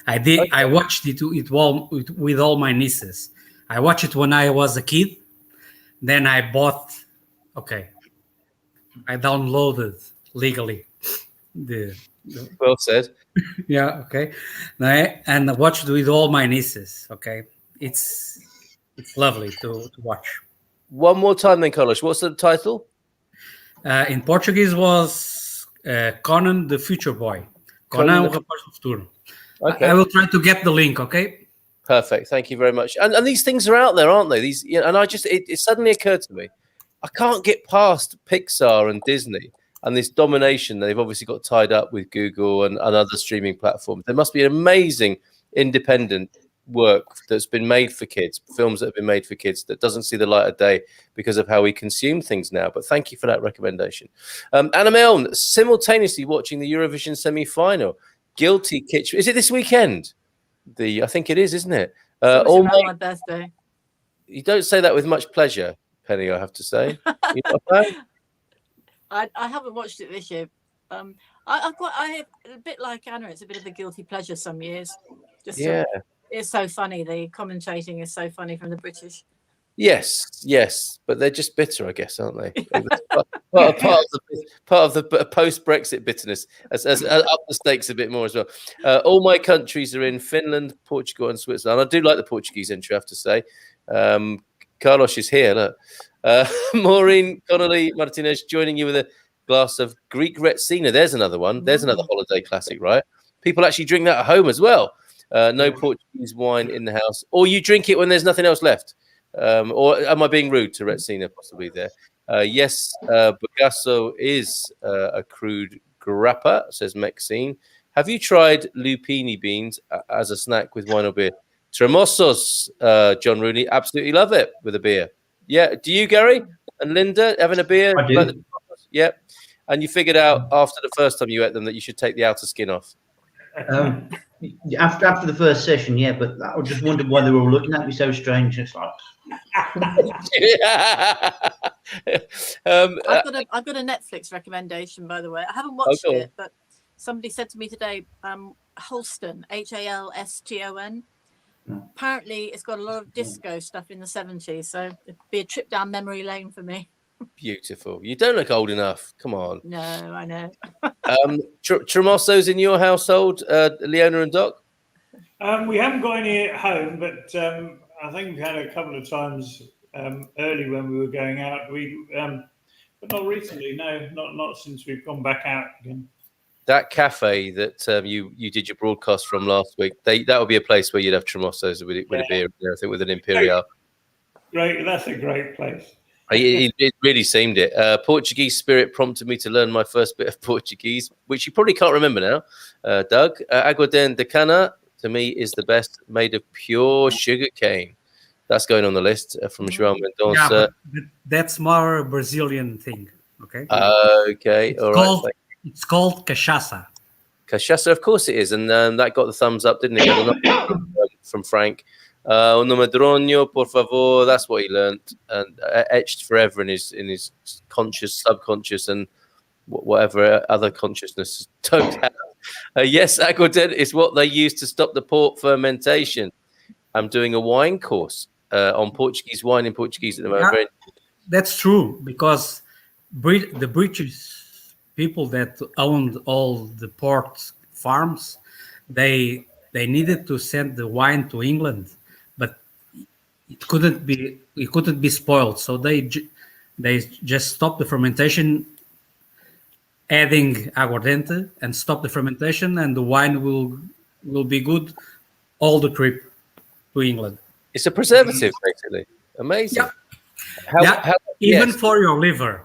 I watched it with all my nieces. I watched it when I was a kid. Then I downloaded legally well said. Yeah, okay. And I watched with all my nieces. Okay, it's lovely to watch. One more time then, Carlos. What's the title? In Portuguese was Conan the Future Boy. Conan o Rapaz do Futuro. Okay. I will try to get the link, okay? Perfect. Thank you very much. And these things are out there, aren't they? And it suddenly occurred to me, I can't get past Pixar and Disney and this domination that they've obviously got tied up with Google and other streaming platforms. There must be an amazing independent work that's been made for kids, films that have been made for kids that doesn't see the light of day because of how we consume things now. But thank you for that recommendation. Anna Milne, simultaneously watching the Eurovision semi-final. Guilty Kitchen. Is it this weekend? I think it is, isn't it? My birthday. You don't say that with much pleasure, Penny, I have to say. You not a fan? I haven't watched it this year. I have a bit like Anna. It's a bit of a guilty pleasure some years. It's so funny. The commentating is so funny from the British. Yes, but they're just bitter, I guess, aren't they? part of the post-Brexit bitterness has up the stakes a bit more as well. All my countries are in Finland, Portugal, and Switzerland. I do like the Portuguese entry, I have to say. Carlos is here. Look. Maureen Connolly Martinez joining you with a glass of Greek Retsina. There's another one. There's another holiday classic, right? People actually drink that at home as well. No Portuguese wine in the house. Or you drink it when there's nothing else left. Or am I being rude to Retsina possibly there? Yes, Bagasso is a crude grappa, says Maxine. Have you tried lupini beans as a snack with wine or beer? Tremosos, John Rooney, absolutely love it with a beer. Yeah, do you, Gary and Linda, having a beer? I do. Yeah. and you figured out after the first time you ate them that you should take the outer skin off? After the first session, yeah, but I just wondered why they were all looking at me so strange. It's like, I've got a Netflix recommendation, by the way. I haven't watched cool. it, but somebody said to me today, Halston, Halston. Apparently, it's got a lot of disco stuff in the 70s, so it'd be a trip down memory lane for me. Beautiful. You don't look old enough. Come on. No, I know. Tremossos in your household, Leona and Doc? We haven't got any at home, but I think we had a couple of times early when we were going out. But not recently. No, not since we've gone back out again. That cafe that you did your broadcast from last week, that would be a place where you'd have Tremossos with a beer and everything, with an Imperial. Great, that's a great place. It really seemed it. Portuguese spirit prompted me to learn my first bit of Portuguese, which you probably can't remember now, Doug. Aguardente de cana, to me, is the best, made of pure sugar cane. That's going on the list from João Mendonça. Yeah, but that's more a Brazilian thing. Okay. Okay. All right. It's called cachaça. Cachaça, of course it is, and that got the thumbs up, didn't it? From Frank. Un madronio, por favor. That's what he learned and etched forever in his conscious, subconscious, and whatever other consciousness don't have. Yes, aguardente is what they use to stop the port fermentation. I'm doing a wine course on Portuguese wine in Portuguese at the moment. Yeah, that's true, because the British people that owned all the port farms, they needed to send the wine to England, but it couldn't be spoiled, so they just stopped the fermentation, adding aguardente, and stop the fermentation, and the wine will be good all the trip to England. It's a preservative, basically. Amazing. Yeah. Even for your liver.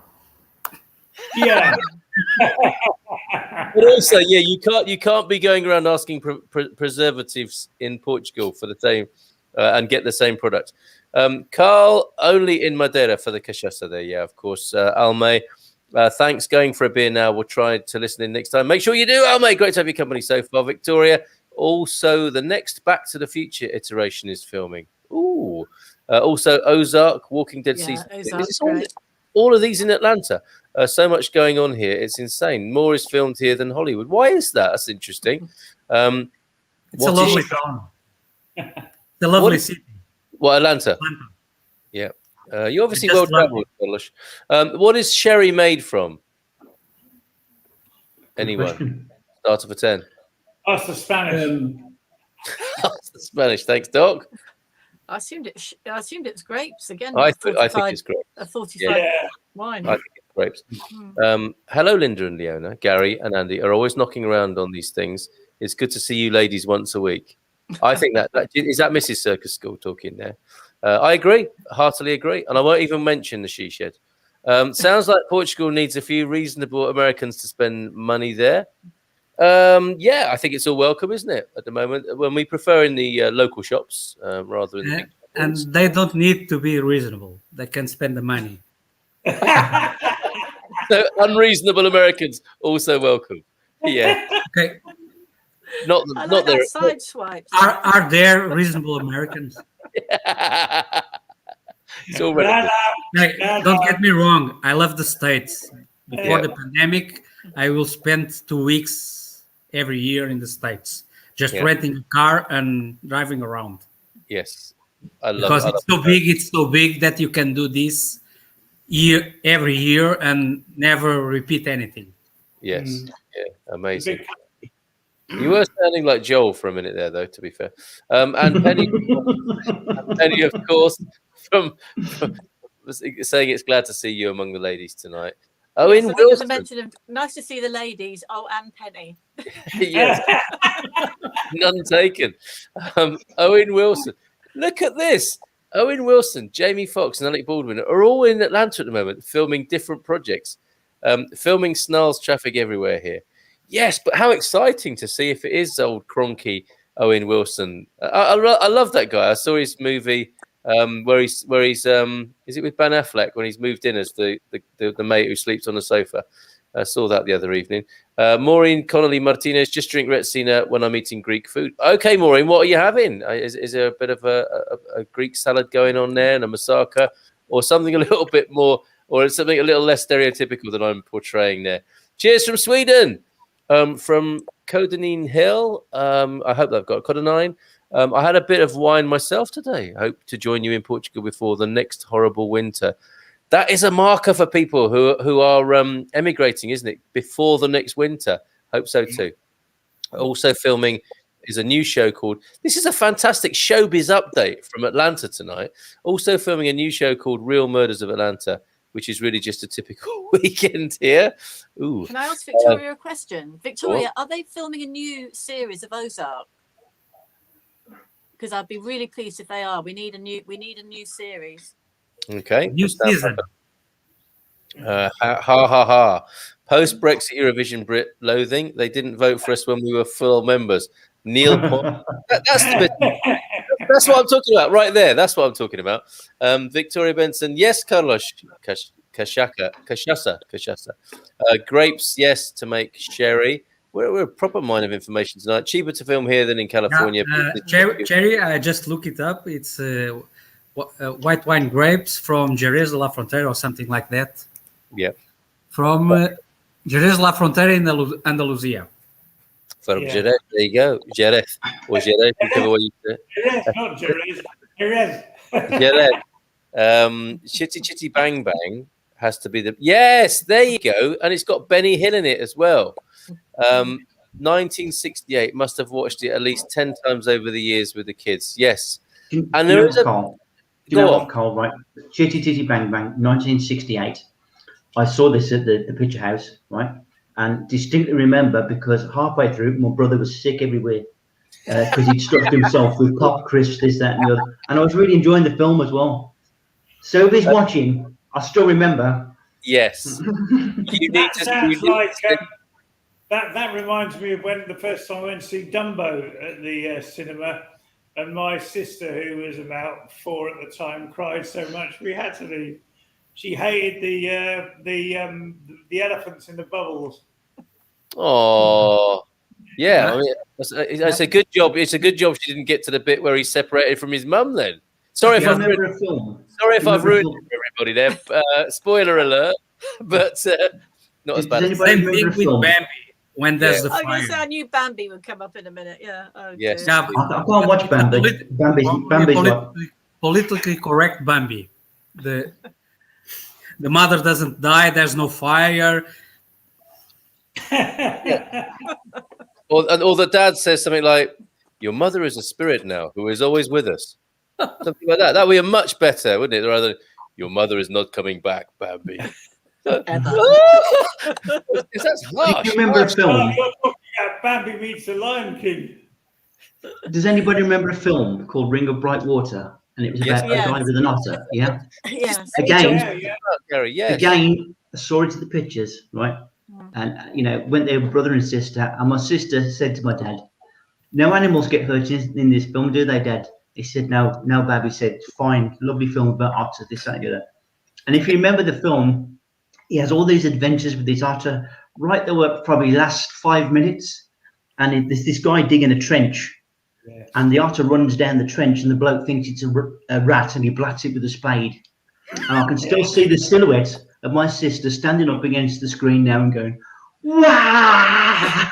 Yeah. But also, yeah, you can't be going around asking preservatives in Portugal for the same and get the same product. Carl, only in Madeira for the cachaça there. Yeah, of course. Alme, thanks. Going for a beer now. We'll try to listen in next time. Make sure you do, Alme. Great to have your company so far. Victoria, also the next Back to the Future iteration is filming. Ooh. Also Ozark, Walking Dead season. All of these in Atlanta. So much going on here. It's insane. More is filmed here than Hollywood. Why is that? That's interesting. It's a lovely town. It's a lovely city. What, Atlanta? Yeah. You're obviously well traveled, Polish. What is sherry made from? Anyone? Start of a 10. That's the Spanish. That's the Spanish. Thanks, Doc. I assumed it's grapes again. I think it's grapes. A 45 wine. I think it's grapes. Hello, Linda and Leona. Gary and Andy are always knocking around on these things. It's good to see you ladies once a week. I think that is that Mrs. Circus School talking there. I agree, heartily agree, and I won't even mention the she shed. Sounds like Portugal needs a few reasonable Americans to spend money there. Yeah, I think it's all welcome, isn't it? At the moment, when we prefer in the local shops rather than. And they don't need to be reasonable; they can spend the money. So unreasonable Americans also welcome. Yeah. Okay. Not their side swipes. Are there reasonable Americans? It's all right. Hey, don't get me wrong. I love the States. Before the pandemic, I will spend 2 weeks every year in the States, just renting a car and driving around. Yes, because it's so big. It's so big that you can do this every year and never repeat anything. Yes, yeah, amazing. You were sounding like Joel for a minute there, though, to be fair. And Penny, of course, from saying it's glad to see you among the ladies tonight. Owen Wilson. Nice to see the ladies. Oh, and Penny. Yes. None taken. Owen Wilson. Look at this. Owen Wilson, Jamie Foxx, and Alec Baldwin are all in Atlanta at the moment, filming different projects. Filming Snarls Traffic Everywhere here. Yes, but how exciting to see if it is old cronky Owen Wilson. I love that guy. I saw his movie where he's is it with Ben Affleck when he's moved in as the mate who sleeps on the sofa. I saw that the other evening. Maureen Connolly Martinez, just drink Retsina when I'm eating Greek food. Okay, Maureen, what are you having? Is there a bit of a Greek salad going on there and a moussaka, or something a little bit more, or something a little less stereotypical than I'm portraying there? Cheers from Sweden, from Codenine Hill. I hope I've got Codenine. I had a bit of wine myself today. I hope to join you in Portugal before the next horrible winter. That is a marker for people who are emigrating, isn't it? Before the next winter. Hope so too. Also filming is a new show called, this is a fantastic showbiz update from Atlanta tonight. Also filming a new show called Real Murders of Atlanta, which is really just a typical weekend here. Ooh. Can I ask Victoria a question? Victoria, are they filming a new series of Ozark? Because I'd be really pleased if they are. We need a new series. Okay. New season. Ha. Post Brexit Eurovision Brit loathing. They didn't vote for us when we were full members. Neil Pond. That's what I'm talking about right there. That's what I'm talking about. Victoria Benson. Yes, Carlos. Cachaça. Grapes. Yes, to make sherry. We're a proper mine of information tonight. Cheaper to film here than in California. Cherry, I just look it up. It's white wine grapes from Jerez de la Frontera or something like that. Yeah. From Jerez de la Frontera in Andalusia. From Jerez, there you go. Jerez. Or Jerez, whichever way you say it. Jerez, not Jerez. Jerez. Jerez. Chitty Bang Bang has to be the... Yes, there you go. And it's got Benny Hill in it as well. 1968. Must have watched it at least 10 times over the years with the kids. Yes. And there is a... Carl, right? Chitty Bang Bang, 1968. I saw this at the picture house, right? And distinctly remember, because halfway through, my brother was sick everywhere because he'd stuffed himself with pop crisps, this, that, and the other. And I was really enjoying the film as well. So if he's watching, I still remember. Yes. That reminds me of when the first time I went to see Dumbo at the cinema, and my sister, who was about 4 at the time, cried so much we had to leave. She hated the elephants in the bubbles. Oh, yeah. I mean, it's a good job. It's a good job she didn't get to the bit where he's separated from his mum. Then, sorry if I've ruined it for everybody there. Spoiler alert, but not as bad. Same thing with Bambi. When there's the fire. I was going to say I knew Bambi would come up in a minute. Yeah. Okay. Yes. I can't watch Bambi. Bambi's politically correct Bambi. The mother doesn't die. There's no fire. Or the dad says something like, "Your mother is a spirit now, who is always with us." Something like that. That would be much better, wouldn't it? Rather than, "Your mother is not coming back, Bambi." That's harsh. Do you remember a film? You're talking about Bambi meets the Lion King. Does anybody remember a film called Ring of Bright Water? And it was about a guy with an otter. Yeah. Yes. Again, Gary, yes. Again, I saw it at the pictures, right? And went there, brother and sister. And my sister said to my dad, "No animals get hurt in this film, do they, Dad?" He said, "No, no, Babby." Said, "Fine, lovely film about otters, this, that, and the other." And if you remember the film, he has all these adventures with this otter. Right, there were probably last 5 minutes, and there's this guy digging a trench, and the otter runs down the trench, and the bloke thinks it's a rat, and he blats it with a spade. And I can still see the silhouette of my sister standing up against the screen now and going, "Wow!"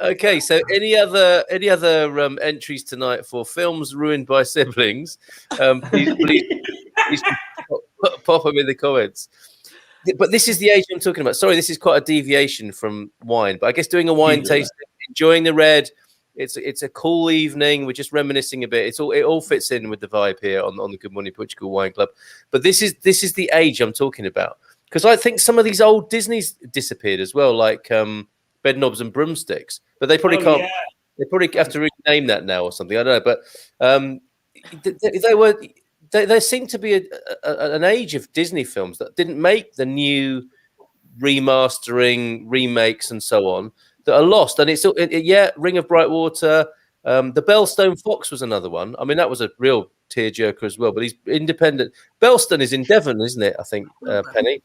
Okay, so any other entries tonight for films ruined by siblings? Please pop them in the comments. But this is the age I'm talking about. Sorry, this is quite a deviation from wine, but I guess doing a wine tasting, enjoying the red. It's a cool evening. We're just reminiscing a bit. It all fits in with the vibe here on the Good Morning Portugal Wine Club. But this is the age I'm talking about, because I think some of these old Disneys disappeared as well, like Bed Knobs and Broomsticks. But they probably can't. Yeah. They probably have to rename that now or something. I don't know. But there seemed to be an age of Disney films that didn't make the new remastering, remakes, and so on, that are lost. And Ring of Bright Water, the Bellstone Fox was another one. I mean, that was a real tearjerker as well. But he's independent. Bellston is in Devon, isn't it? I think, Penny.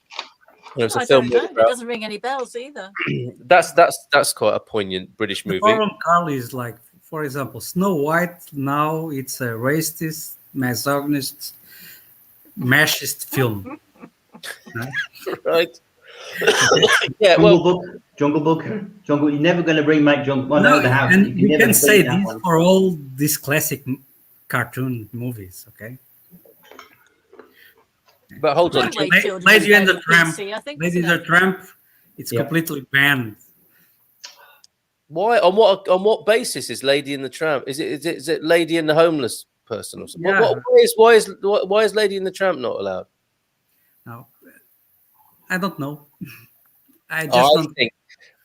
It's a I film. don't know. It doesn't ring any bells either. That's quite a poignant British movie. The problem, Carl, is like, for example, Snow White. Now it's a racist, misogynist, machist film. Right. Yeah. Well, Jungle Book. You're never going to make Jungle. Well, no, the house. And you can say this one. for all these classic cartoon movies, okay? but hold on. Lady and the Tramp. I think, Lady and the Tramp. It's completely banned. Why? On what basis is Lady and the Tramp? Is it Lady and the Homeless Person or something? Yeah. Why is Lady and the Tramp not allowed? No, I don't know. I just think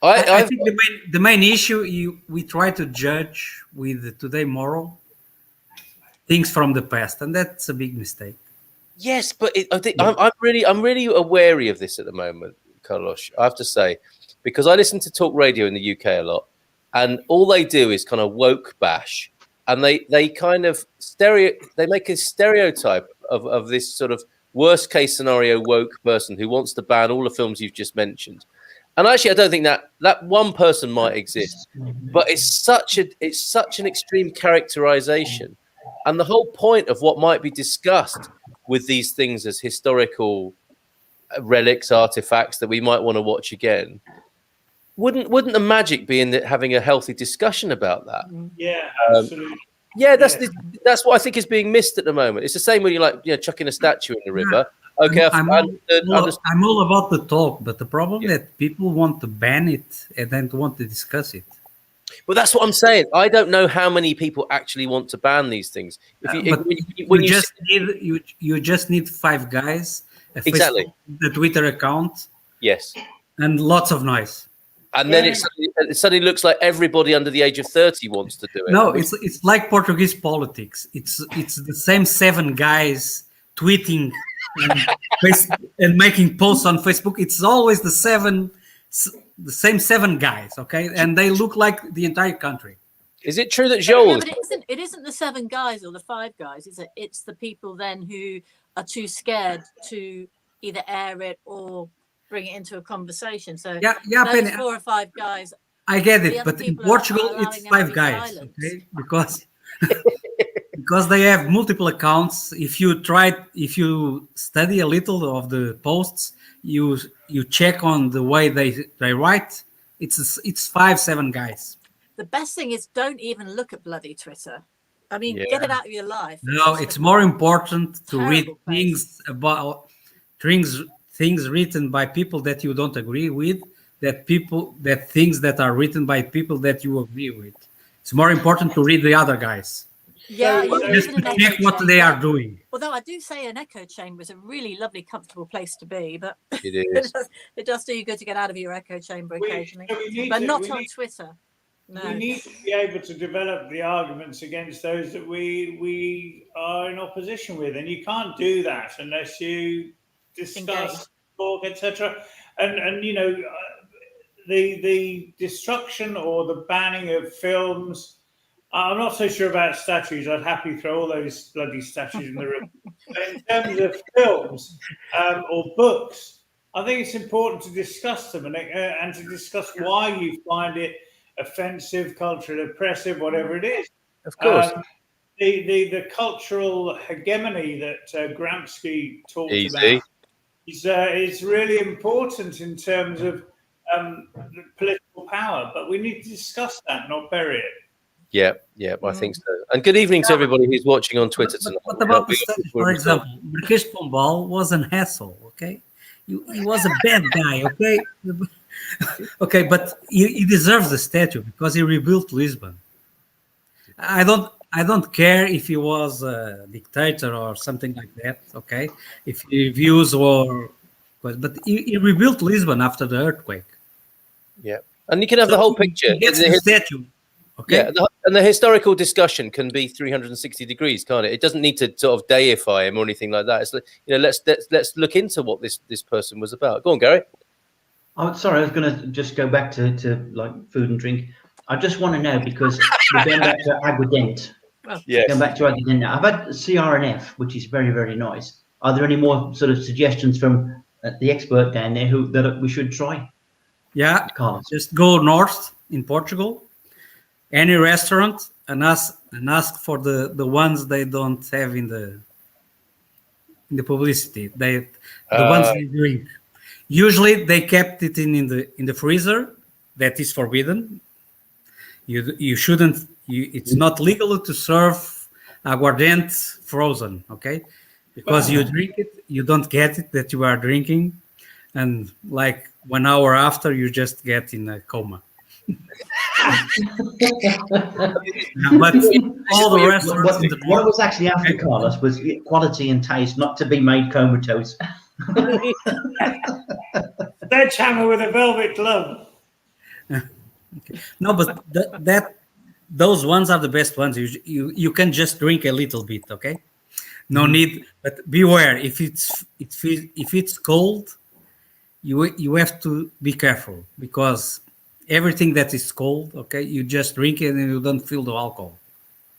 the main issue we try to judge with today moral things from the past, and that's a big mistake. Yes, but I think I'm really wary of this at the moment, Carlos. I have to say, because I listen to talk radio in the UK a lot, and all they do is kind of woke bash, and they kind of they make a stereotype of this sort of worst case scenario woke person who wants to ban all the films you've just mentioned. And actually, I don't think that one person might exist, but it's such an extreme characterization, and the whole point of what might be discussed with these things as historical relics, artifacts that we might want to watch again. Wouldn't the magic be in having a healthy discussion about that? Yeah, absolutely. Yeah, that's what I think is being missed at the moment. It's the same when you're chucking a statue in the river. Okay, I'm all about the talk, but the problem that people want to ban it and then want to discuss it. But that's what I'm saying. I don't know how many people actually want to ban these things. You just need 5 guys, exactly, the Twitter account, yes, and lots of noise. And then it suddenly looks like everybody under the age of 30 wants to do it. No, it's like Portuguese politics. It's the same 7 guys tweeting and making posts on Facebook. It's always the same 7 guys, okay? And they look like the entire country. Is it true that Joel? Yeah, but it isn't the 7 guys or the 5 guys. It's the people then who are too scared to either air it or bring it into a conversation. So those 4 or 5 guys. I get it, but in Portugal it's 5 guys, okay? Because they have multiple accounts. If you study a little of the posts, you check on the way they write. It's 5-7 guys. The best thing is don't even look at bloody Twitter. I mean, get it out of your life. No, it's more important to read things about things written by people that you don't agree with, that things that are written by people that you agree with. It's more important to read the other guys. Yeah, just to check what they are doing. Although I do say an echo chamber is a really lovely, comfortable place to be, but it is. it does do you good to get out of your echo chamber occasionally, but not on Twitter. No. We need to be able to develop the arguments against those that we are in opposition with, and you can't do that unless you discuss, talk, etc. And the destruction or the banning of films. I'm not so sure about statues. I'd happily throw all those bloody statues in the river. But in terms of films or books, I think it's important to discuss them and to discuss why you find it offensive, culturally oppressive, whatever it is. Of course. The cultural hegemony that Gramsci talked about is really important in terms of the political power. But we need to discuss that, not bury it. Yeah, I think so. And good evening to everybody who's watching on Twitter tonight. What about the study, for example? Marquês de Pombal was an asshole, okay? He was a bad guy, okay? Okay, but he deserves the statue because he rebuilt Lisbon. I don't care if he was a dictator or something like that, okay? If he views but he rebuilt Lisbon after the earthquake. Yeah, and you can have the whole picture. He gets the statue. Okay. Yeah, and the historical discussion can be 360 degrees, can't it? It doesn't need to sort of deify him or anything like that. It's like, let's look into what this person was about. Go on, Gary. Oh, sorry, I was going to just go back to like food and drink. I just want to know, because we're going back to Aguardente. Yes. Going back to Argentina, I've had CRNF, which is very, very nice. Are there any more sort of suggestions from the expert down there that we should try? Yeah, Carlos. just go north in Portugal, any restaurant, and ask for the ones they don't have in the publicity. The ones they drink. Usually they kept it in the freezer. That is forbidden. You shouldn't. It's not legal to serve aguardiente frozen. Okay, because you drink it, you don't get it that you are drinking, and like 1 hour after, you just get in a coma. But all the restaurants in the what I was actually after, Carlos, was quality and taste, not to be made comatose. Sledgehammer with a velvet glove. Okay. No, but those ones are the best ones. You can just drink a little bit, okay? No need, but beware if it's cold, you have to be careful because everything that is cold, okay, you just drink it and you don't feel the alcohol.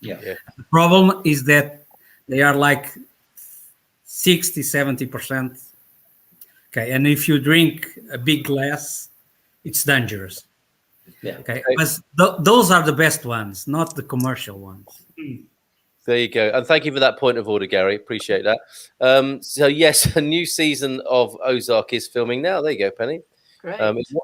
Yeah. The problem is that they are like 60-70%. Okay, and if you drink a big glass, it's dangerous. Yeah. Okay, but those are the best ones, not the commercial ones. There you go. And thank you for that point of order, Gary. Appreciate that. So, yes, a new season of Ozark is filming now. There you go, Penny. Great.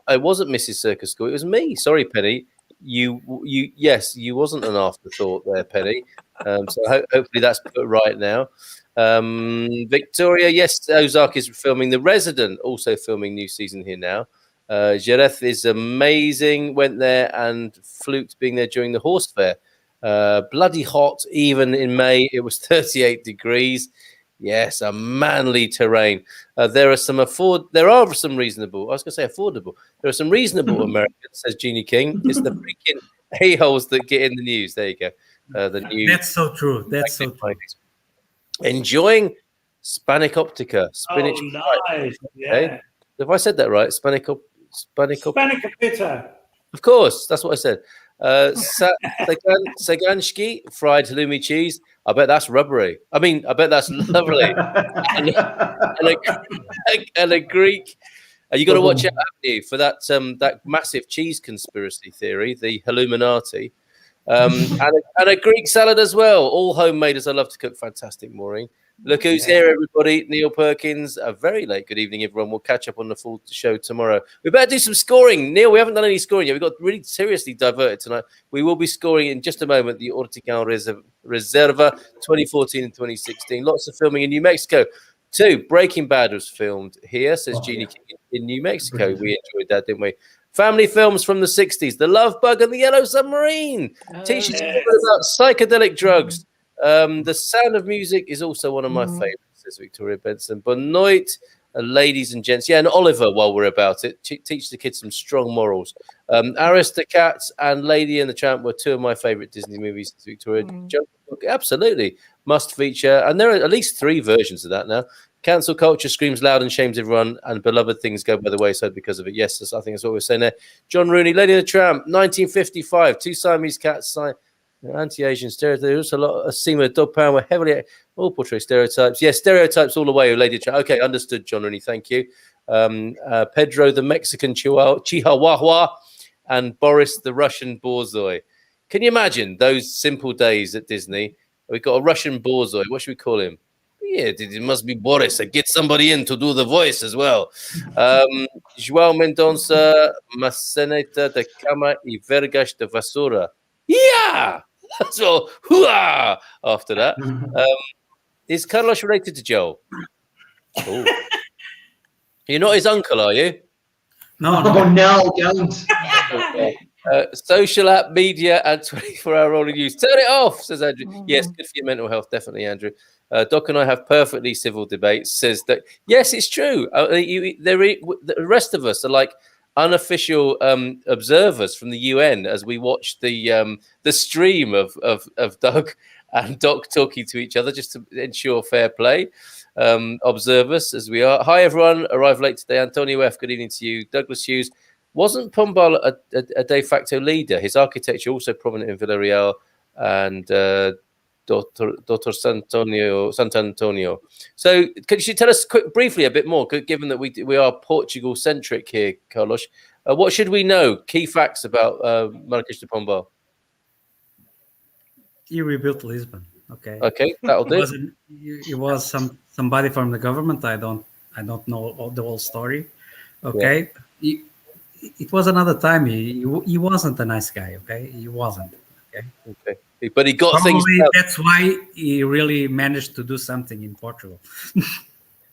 It wasn't Mrs. Circus School. It was me. Sorry, Penny. You wasn't an afterthought there, Penny. So hopefully that's put right now. Victoria, yes, Ozark is filming. The Resident also filming new season here now. Jerez is amazing. Went there and fluked being there during the horse fair. Bloody hot, even in May. It was 38 degrees. Yes, a manly terrain. There are some reasonable. I was going to say affordable. There are some reasonable Americans, says Jeannie King. It's the freaking a-holes that get in the news. There you go. That's so true. That's so true. Enjoying Spanakoptica. Spinach. Nice. Yeah. Okay. Have I said that right? Spanakopita. Of course, that's what I said. Saganski, fried halloumi cheese. I bet that's rubbery. I bet that's lovely. and a Greek. You got to watch out, haven't you, for that massive cheese conspiracy theory, the Illuminati. And a Greek salad as well. All homemade, as I love to cook. Fantastic, Maureen. Look who's here, everybody. Neil Perkins. A very late good evening, everyone. We'll catch up on the full show tomorrow. We better do some scoring. Neil, we haven't done any scoring yet. We got really seriously diverted tonight. We will be scoring in just a moment the Ortigao Reserva 2014 and 2016. Lots of filming in New Mexico. 2, Breaking Bad was filmed here, says Jeannie King, in New Mexico. We enjoyed that, didn't we? Family films from the 60s. The Love Bug and the Yellow Submarine. Teaches children about psychedelic drugs. The Sound of Music is also one of my favorites, says Victoria Benson. Benoit, ladies and gents. Yeah, and Oliver, while we're about it, teach the kids some strong morals. Aristocats and Lady and the Tramp were 2 of my favorite Disney movies, says Victoria. Jungle Book, absolutely. Must feature. And there are at least 3 versions of that now. Cancel culture screams loud and shames everyone, and beloved things go by the wayside because of it. Yes, I think that's what we're saying there. John Rooney, Lady and the Tramp, 1955. 2 Siamese cats, anti-Asian stereotypes. There's a lot of scene with dog pound. We're heavily all portray stereotypes. Yes, stereotypes all the way. Lady Tramp. Okay, understood, John Rooney. Thank you. Pedro, the Mexican Chihuahua, and Boris, the Russian Borzoi. Can you imagine those simple days at Disney? We've got a Russian Borzoi. What should we call him? Yeah, it must be Boris. Get somebody in to do the voice as well. João Mendonça, Maceneta de Cama y Vergas de Vasura. Yeah! So, hooah! After that. Is Carlos related to Joel? Oh. You're not his uncle, are you? No. Oh, no, don't. Social app, media, and 24-hour rolling news. Turn it off, says Andrew. Yes, good for your mental health, definitely, Andrew. Doc and I have perfectly civil debates. Says that yes, it's true. The rest of us are like unofficial observers from the UN as we watch the stream of Doug and Doc talking to each other just to ensure fair play. Observers as we are. Hi everyone, arrived late today. Antonio F. Good evening to you. Douglas Hughes. Wasn't Pombal a de facto leader? His architecture also prominent in Villarreal and Dr. Sant'Antonio. So, could you tell us briefly a bit more, given that we are Portugal centric here, Carlos? What should we know? Key facts about Marrakech de Pombal. He rebuilt Lisbon. Okay. Okay, that'll do. It was somebody from the government. I don't know the whole story. Okay. Yeah. It was another time. He wasn't a nice guy. Okay, he wasn't. Okay. But he got Probably things. That's why he really managed to do something in Portugal.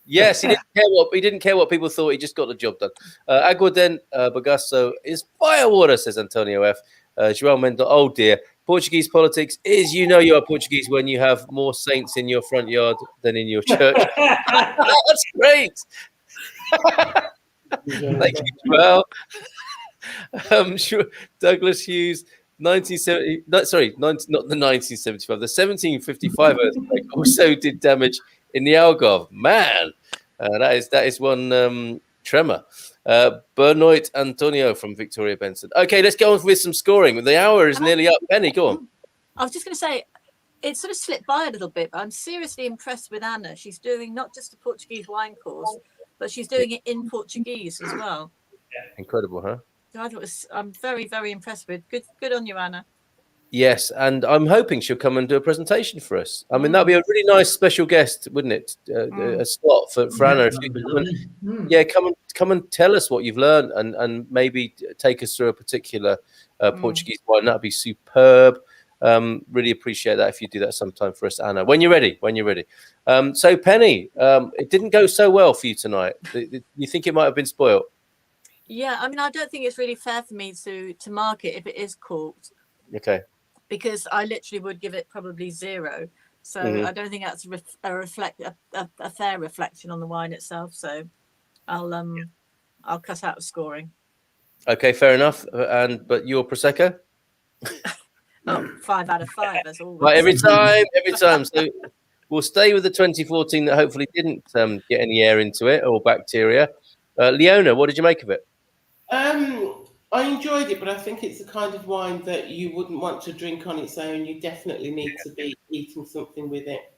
Yes, he didn't care what people thought. He just got the job done. Aguardente Bagasso is firewater, says Antonio F. João Mendes. Oh dear. Portuguese politics is, you are Portuguese when you have more saints in your front yard than in your church. That's great. Thank you, Joel. Douglas Hughes, 1970. Not the 1975. The 1755 earthquake also did damage in the Algarve. Man, that is one tremor. Bernard Antonio from Victoria Benson. Okay, let's go on with some scoring. The hour is nearly up. Penny, go on. I was just going to say, it sort of slipped by a little bit, but I'm seriously impressed with Anna. She's doing not just a Portuguese wine course, but she's doing it in Portuguese as well. Incredible, huh? I'm very, very impressed with. Good on you, Anna. Yes, and I'm hoping she'll come and do a presentation for us. I mean, that'd be a really nice special guest, wouldn't it? A slot for Anna. If you come and tell us what you've learned, and maybe take us through a particular Portuguese wine. That'd be superb. Really appreciate that if you do that sometime for us, Anna. When you're ready. So Penny, it didn't go so well for you tonight. You think it might have been spoiled? Yeah, I mean, I don't think it's really fair for me to mark it if it is corked. Okay. Because I literally would give it probably 0. So I don't think that's a fair reflection on the wine itself. So I'll cut out of scoring. Okay, fair enough. But your Prosecco? 5 out of 5 as always. Right, every time. So we'll stay with the 2014 that hopefully didn't get any air into it or bacteria. Leona, what did you make of it? I enjoyed it, but I think it's the kind of wine that you wouldn't want to drink on its own. You definitely need to be eating something with it.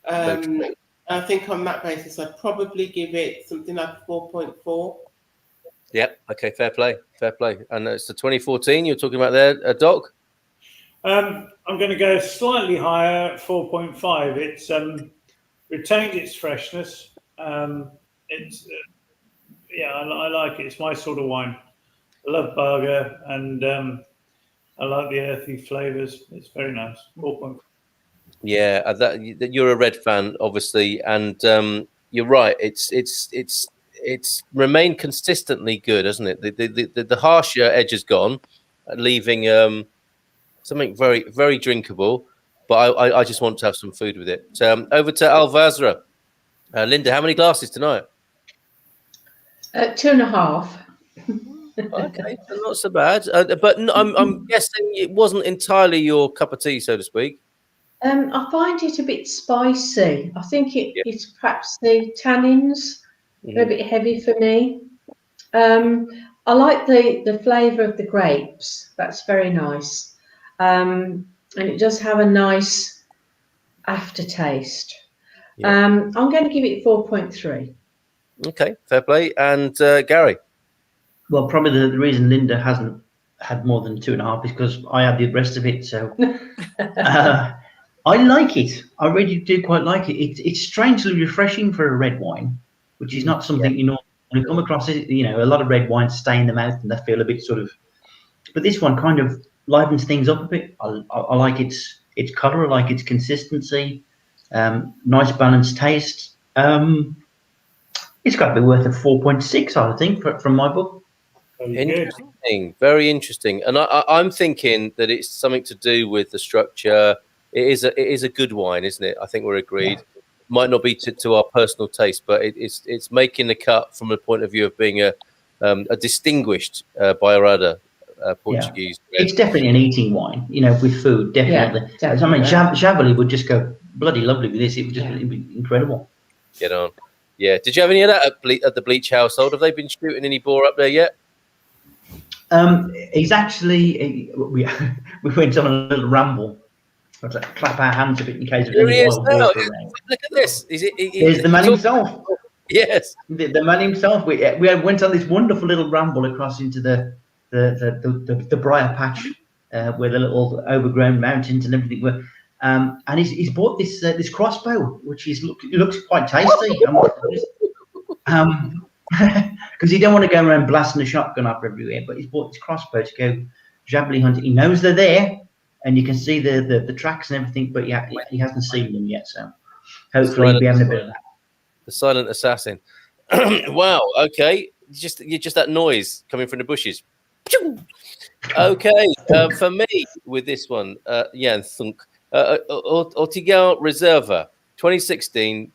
I think on that basis, I'd probably give it something like 4.4. Yep. Okay. Fair play. And it's the 2014 you're talking about there, Doc? I'm going to go slightly higher at 4.5. It's retained its freshness. It's I like it. It's my sort of wine. I love Barga, and I like the earthy flavors. It's very nice. 4.5. Yeah, you're a red fan, obviously, and you're right. It's remained consistently good, hasn't it? The harsher edge has gone, leaving something very, very drinkable. But I just want to have some food with it. Over to Alvazra. Linda, how many glasses tonight? 2.5. Okay, not so bad. But I'm guessing it wasn't entirely your cup of tea, so to speak. I find it a bit spicy. I think it's perhaps the tannins are a bit heavy for me. I like the flavour of the grapes. That's very nice. And it does have a nice aftertaste. I'm going to give it 4.3. Okay, fair play. And Gary? Well, probably the reason Linda hasn't had more than 2.5 is because I had the rest of it. So I like it. I really do quite like it. It's strangely refreshing for a red wine, which is not something you normally come across. A lot of red wines stay in the mouth and they feel a bit sort of. But this one kind of livens things up a bit. I like its colour. I like its consistency. Nice balanced taste. It's got to be worth a 4.6, I think, from my book. Interesting, very interesting. And I'm thinking that it's something to do with the structure. It is a good wine, isn't it? I think we're agreed. Yeah. Might not be to our personal taste, but it's making the cut from the point of view of being a distinguished Bairrada Portuguese. Yeah. It's definitely an eating wine, with food, definitely. Yeah, definitely. I mean, Javali would just go bloody lovely with this. It would just be incredible. Get on. Yeah. Did you have any of that at the Bleach household? Have they been shooting any boar up there yet? He's actually we went on a little ramble Let's clap our hands a bit in case there's Here any he is wild now. water around. Look at this. There's the man himself. Yes. The man himself. We went on this wonderful little ramble across into the briar patch where the little overgrown mountains and everything were. And he's bought this crossbow, which looks quite tasty. Because he don't want to go around blasting a shotgun up everywhere, but he's bought this crossbow to go javelin hunting. He knows they're there, and you can see the tracks and everything, but he hasn't seen them yet. So hopefully he'll be having a bit of that. The silent assassin. Wow. Okay. You're just that noise coming from the bushes. Okay. For me, with this one, Ortigao Reserva, 2016.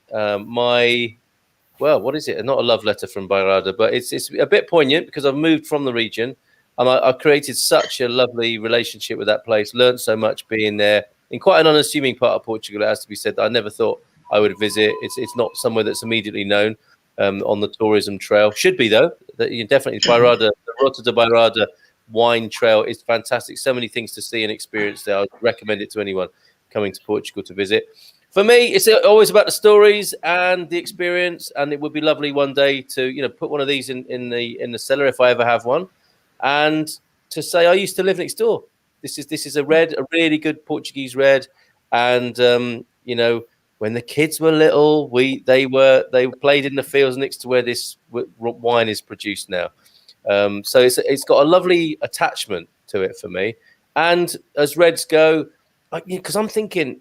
What is it? Not a love letter from Bairrada, but it's a bit poignant because I've moved from the region, and I created such a lovely relationship with that place. Learned so much being there in quite an unassuming part of Portugal. It has to be said that I never thought I would visit. It's not somewhere that's immediately known on the tourism trail. Should be though. That you definitely Bairrada, the Rota de Bairrada wine trail is fantastic. So many things to see and experience there. I would recommend it to anyone coming to Portugal to visit. For me, it's always about the stories and the experience, and it would be lovely one day to put one of these in the cellar if I ever have one, and to say I used to live next door. This is a really good Portuguese red, and when the kids were little, they played in the fields next to where this wine is produced now. So it's got a lovely attachment to it for me. And as reds go, because I'm thinking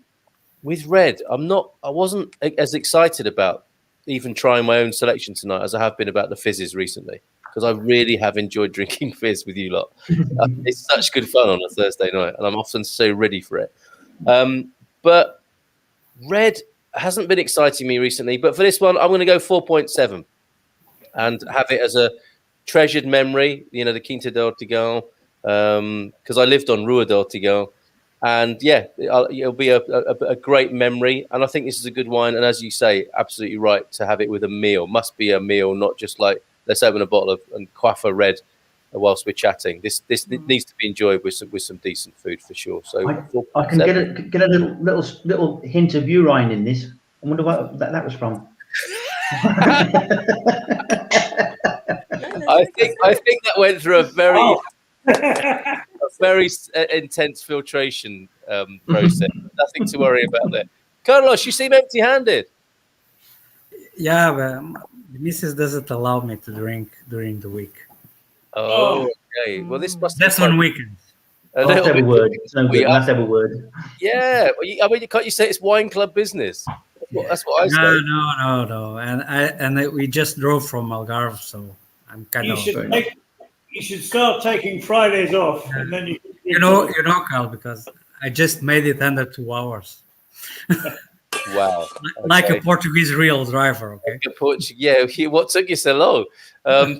with red, I wasn't as excited about even trying my own selection tonight as I have been about the fizzes recently, because I really have enjoyed drinking fizz with you lot. It's such good fun on a Thursday night, and I'm often so ready for it. But red hasn't been exciting me recently, but for this one, I'm going to go 4.7 and have it as a treasured memory, the Quinta de Ortigao, because I lived on Rua de Ortigao. And yeah, it'll be a great memory. And I think this is a good wine. And as you say, absolutely right to have it with a meal. Must be a meal, not just like, let's open a bottle and quaff a red whilst we're chatting. This needs to be enjoyed with some decent food for sure. So I can get a little hint of urine in this. I wonder what that was from. I think that went through a very intense filtration process. Nothing to worry about there. Carlos, you seem empty-handed. Yeah, but the missus doesn't allow me to drink during the week. Oh, okay. Well, this must. That's on weekends. Let's have a word. Let's have a word. Yeah, can't you say it's wine club business? That's what I say. No. And we just drove from Algarve, so I'm kind of. You should start taking Fridays off, and then you Carl, because I just made it under 2 hours. Wow! Like a Portuguese real driver. Okay. What took you so long?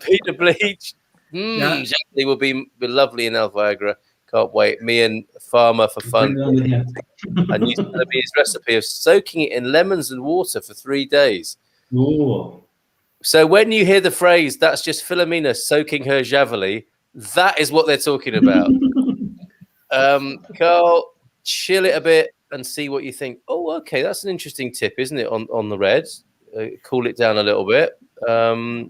Peter Bleach. Exactly, will be lovely in Alviagra. Can't wait. Me and Farmer for fun. And he's going to be his recipe of soaking it in lemons and water for 3 days. Ooh. So when you hear the phrase, that's just Filomena soaking her javelin, that is what they're talking about. Carl, chill it a bit and see what you think. Oh, okay, that's an interesting tip, isn't it, on the reds? Cool it down a little bit. I've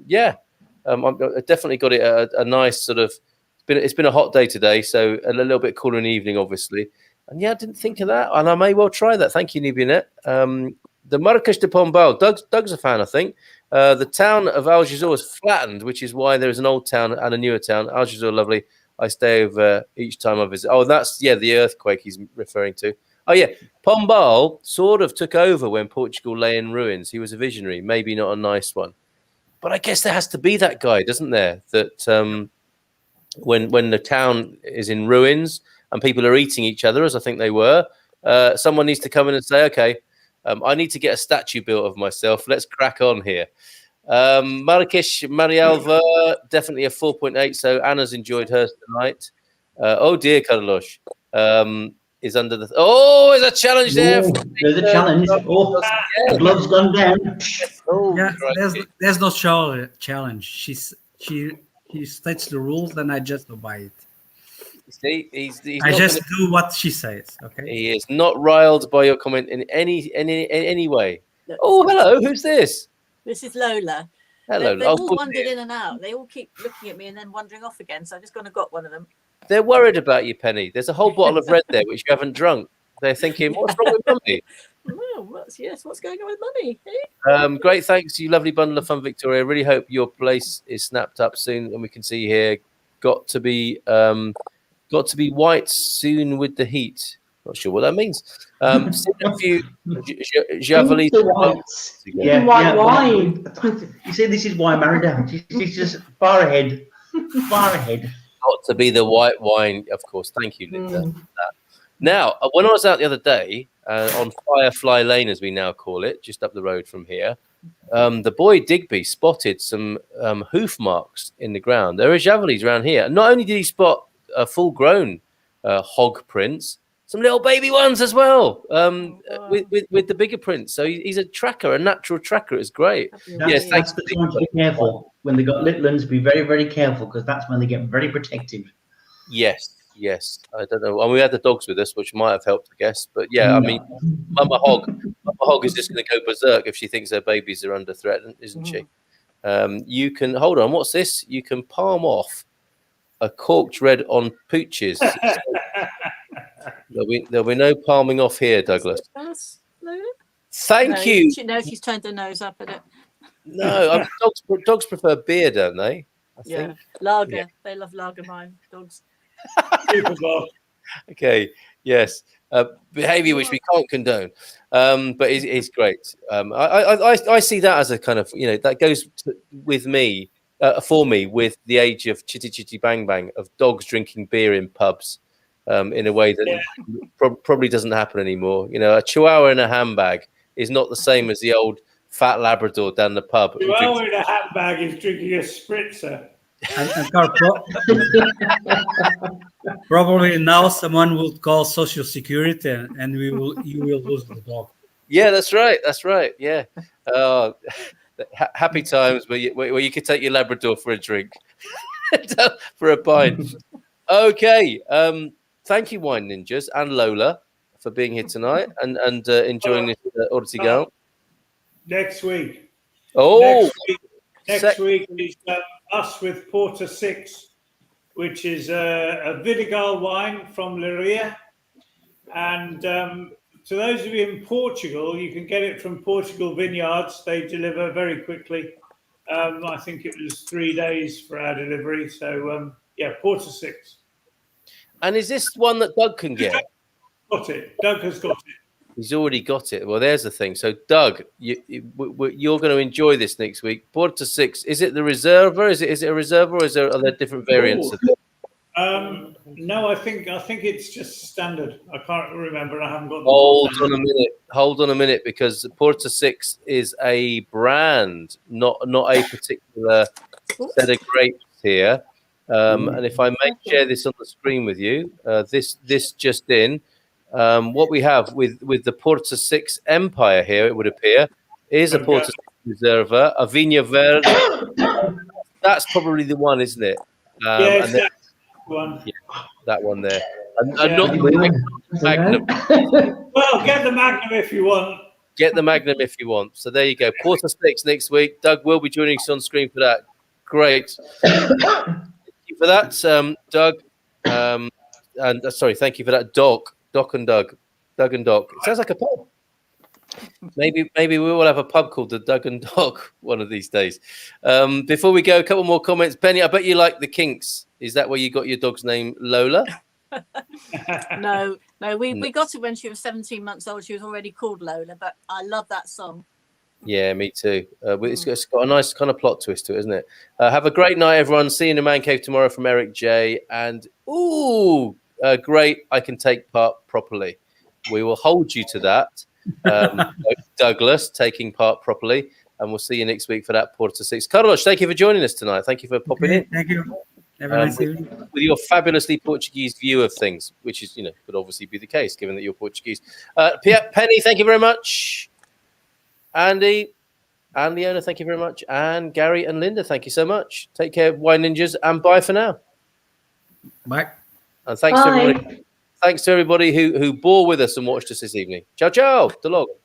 definitely got it a nice sort of, it's been a hot day today, so a little bit cooler in the evening, obviously. And yeah, I didn't think of that, and I may well try that. Thank you, Nibionet. The Marquês de Pombal, Doug's a fan, I think. The town of Algesur is flattened, which is why there's an old town and a newer town. Algesur, lovely. I stay over each time I visit. Oh, that's, the earthquake he's referring to. Oh, yeah. Pombal sort of took over when Portugal lay in ruins. He was a visionary, maybe not a nice one. But I guess there has to be that guy, doesn't there? That when the town is in ruins and people are eating each other, as I think they were, someone needs to come in and say, okay, I need to get a statue built of myself. Let's crack on here. Marrakesh, Marialva, definitely a 4.8. So Anna's enjoyed hers tonight. Oh dear, Carlos is under the. There's a challenge there. There's a challenge. The glove's gone down. There's no challenge. He states the rules, then I just obey it. See, he's I not just gonna, do what she says. Okay. he is not riled by your comment in any way. Look, Oh, hello. Who's this? this is Lola. Hello. They've Oh, all good. wandered in and out. They all keep looking at me and then wandering off again. So I've just gone and got one of them. They're worried about you, Penny. There's a whole bottle of red there which you haven't drunk. They're thinking, what's wrong with Mummy? Oh, what's going on with Mummy? Eh? Great, thanks, you lovely bundle of fun, Victoria. Really hope your place is snapped up soon, and we can see here. Got to be white soon with the heat. Not sure what that means. Seen a few javelis. Yeah, white wine. You see, this is why I married her. She's just far ahead. Far ahead. Got to be the white wine, of course. Thank you, Linda. For that. Now, when I was out the other day on Firefly Lane, as we now call it, just up the road from here, the boy Digby spotted some hoof marks in the ground. There are javelis around here. Not only did he spot full-grown hog prints, some little baby ones as well, with the bigger prints. So he's a tracker, a natural tracker. It's great. Yes, That's the time to be careful. When they got little ones, be very, very careful, because that's when they get very protective. Yes. I don't know. And we had the dogs with us, which might have helped, I guess. But yeah, I mean, Mama Hog is just going to go berserk if she thinks her babies are under threat, isn't she? You can hold on. What's this? You can palm off a corked red on pooches. There'll be no palming off here, Douglas. Thank you. No, she's turned her nose up at it. No, dogs prefer beer, don't they? I think. Lager. Yeah. They love lager wine, dogs. Okay. Yes. Behavior which we can't condone, but it's great. I see that as a kind of, that goes with me, for me, with the age of chitty chitty bang bang of dogs drinking beer in pubs, in a way that probably doesn't happen anymore. A Chihuahua in a handbag is not the same as the old fat Labrador down the pub. Chihuahua in a handbag is drinking a spritzer. And probably now someone will call Social Security, and you will lose the dog. Yeah, that's right. Yeah, happy times where you could take your Labrador for a drink, for a pint. Okay, thank you, Wine Ninjas and Lola, for being here tonight and enjoying this Ortigao. Next week. Oh, next week is us with Porter 6, which is a Vidigal wine from Rainha. And to those of you in Portugal, you can get it from Portugal Vineyards. They deliver very quickly. I think it was 3 days for our delivery. So, Porter 6. And is this one that Doug can get? Got it. Doug has got it. He's already got it. Well, there's the thing. So, Doug, you're going to enjoy this next week. Porter 6. Is it the Reserva? Is it a Reserva, or are there different variants of it? No, I think it's just standard. I can't remember. I haven't got. Hold on a minute, because Porter 6 is a brand, not a particular set of grapes here. And if I may share this on the screen with you, this just in. What we have with the Porter 6 Empire here, it would appear, is a Porter 6 Reserva, a Vinha Verde. That's probably the one, isn't it? Yes, that's the one. Yeah, that one there. And not the Magnum. Well, get the Magnum if you want. Get the Magnum if you want. So there you go. Porter 6 next week. Doug will be joining us on screen for that. Great. Thank you for that, Doug. And sorry, thank you for that, Doc and Doug. Doug and Doc. It sounds like a pub. Maybe we will have a pub called the Doug and Doc one of these days. Before we go, a couple more comments. Penny, I bet you like the Kinks. Is that where you got your dog's name, Lola? No, we got it when she was 17 months old. She was already called Lola, but I love that song. Yeah, me too. It's got a nice kind of plot twist to it, isn't it? Have a great night, everyone. See you in the Man Cave tomorrow from Eric J. And great, I can take part properly. We will hold you to that. Douglas taking part properly, and we'll see you next week for that Porter 6. Carlos, thank you for joining us tonight. Thank you for popping in. Thank you. Have a nice evening. With your fabulously Portuguese view of things, which is, could obviously be the case given that you're Portuguese. Penny, thank you very much. Andy and Leona, thank you very much. And Gary and Linda, thank you so much. Take care, Wine Ninjas, and bye for now. Bye. And thanks to Bye. everybody. Thanks to everybody who bore with us and watched us this evening. Ciao, ciao. Hasta luego.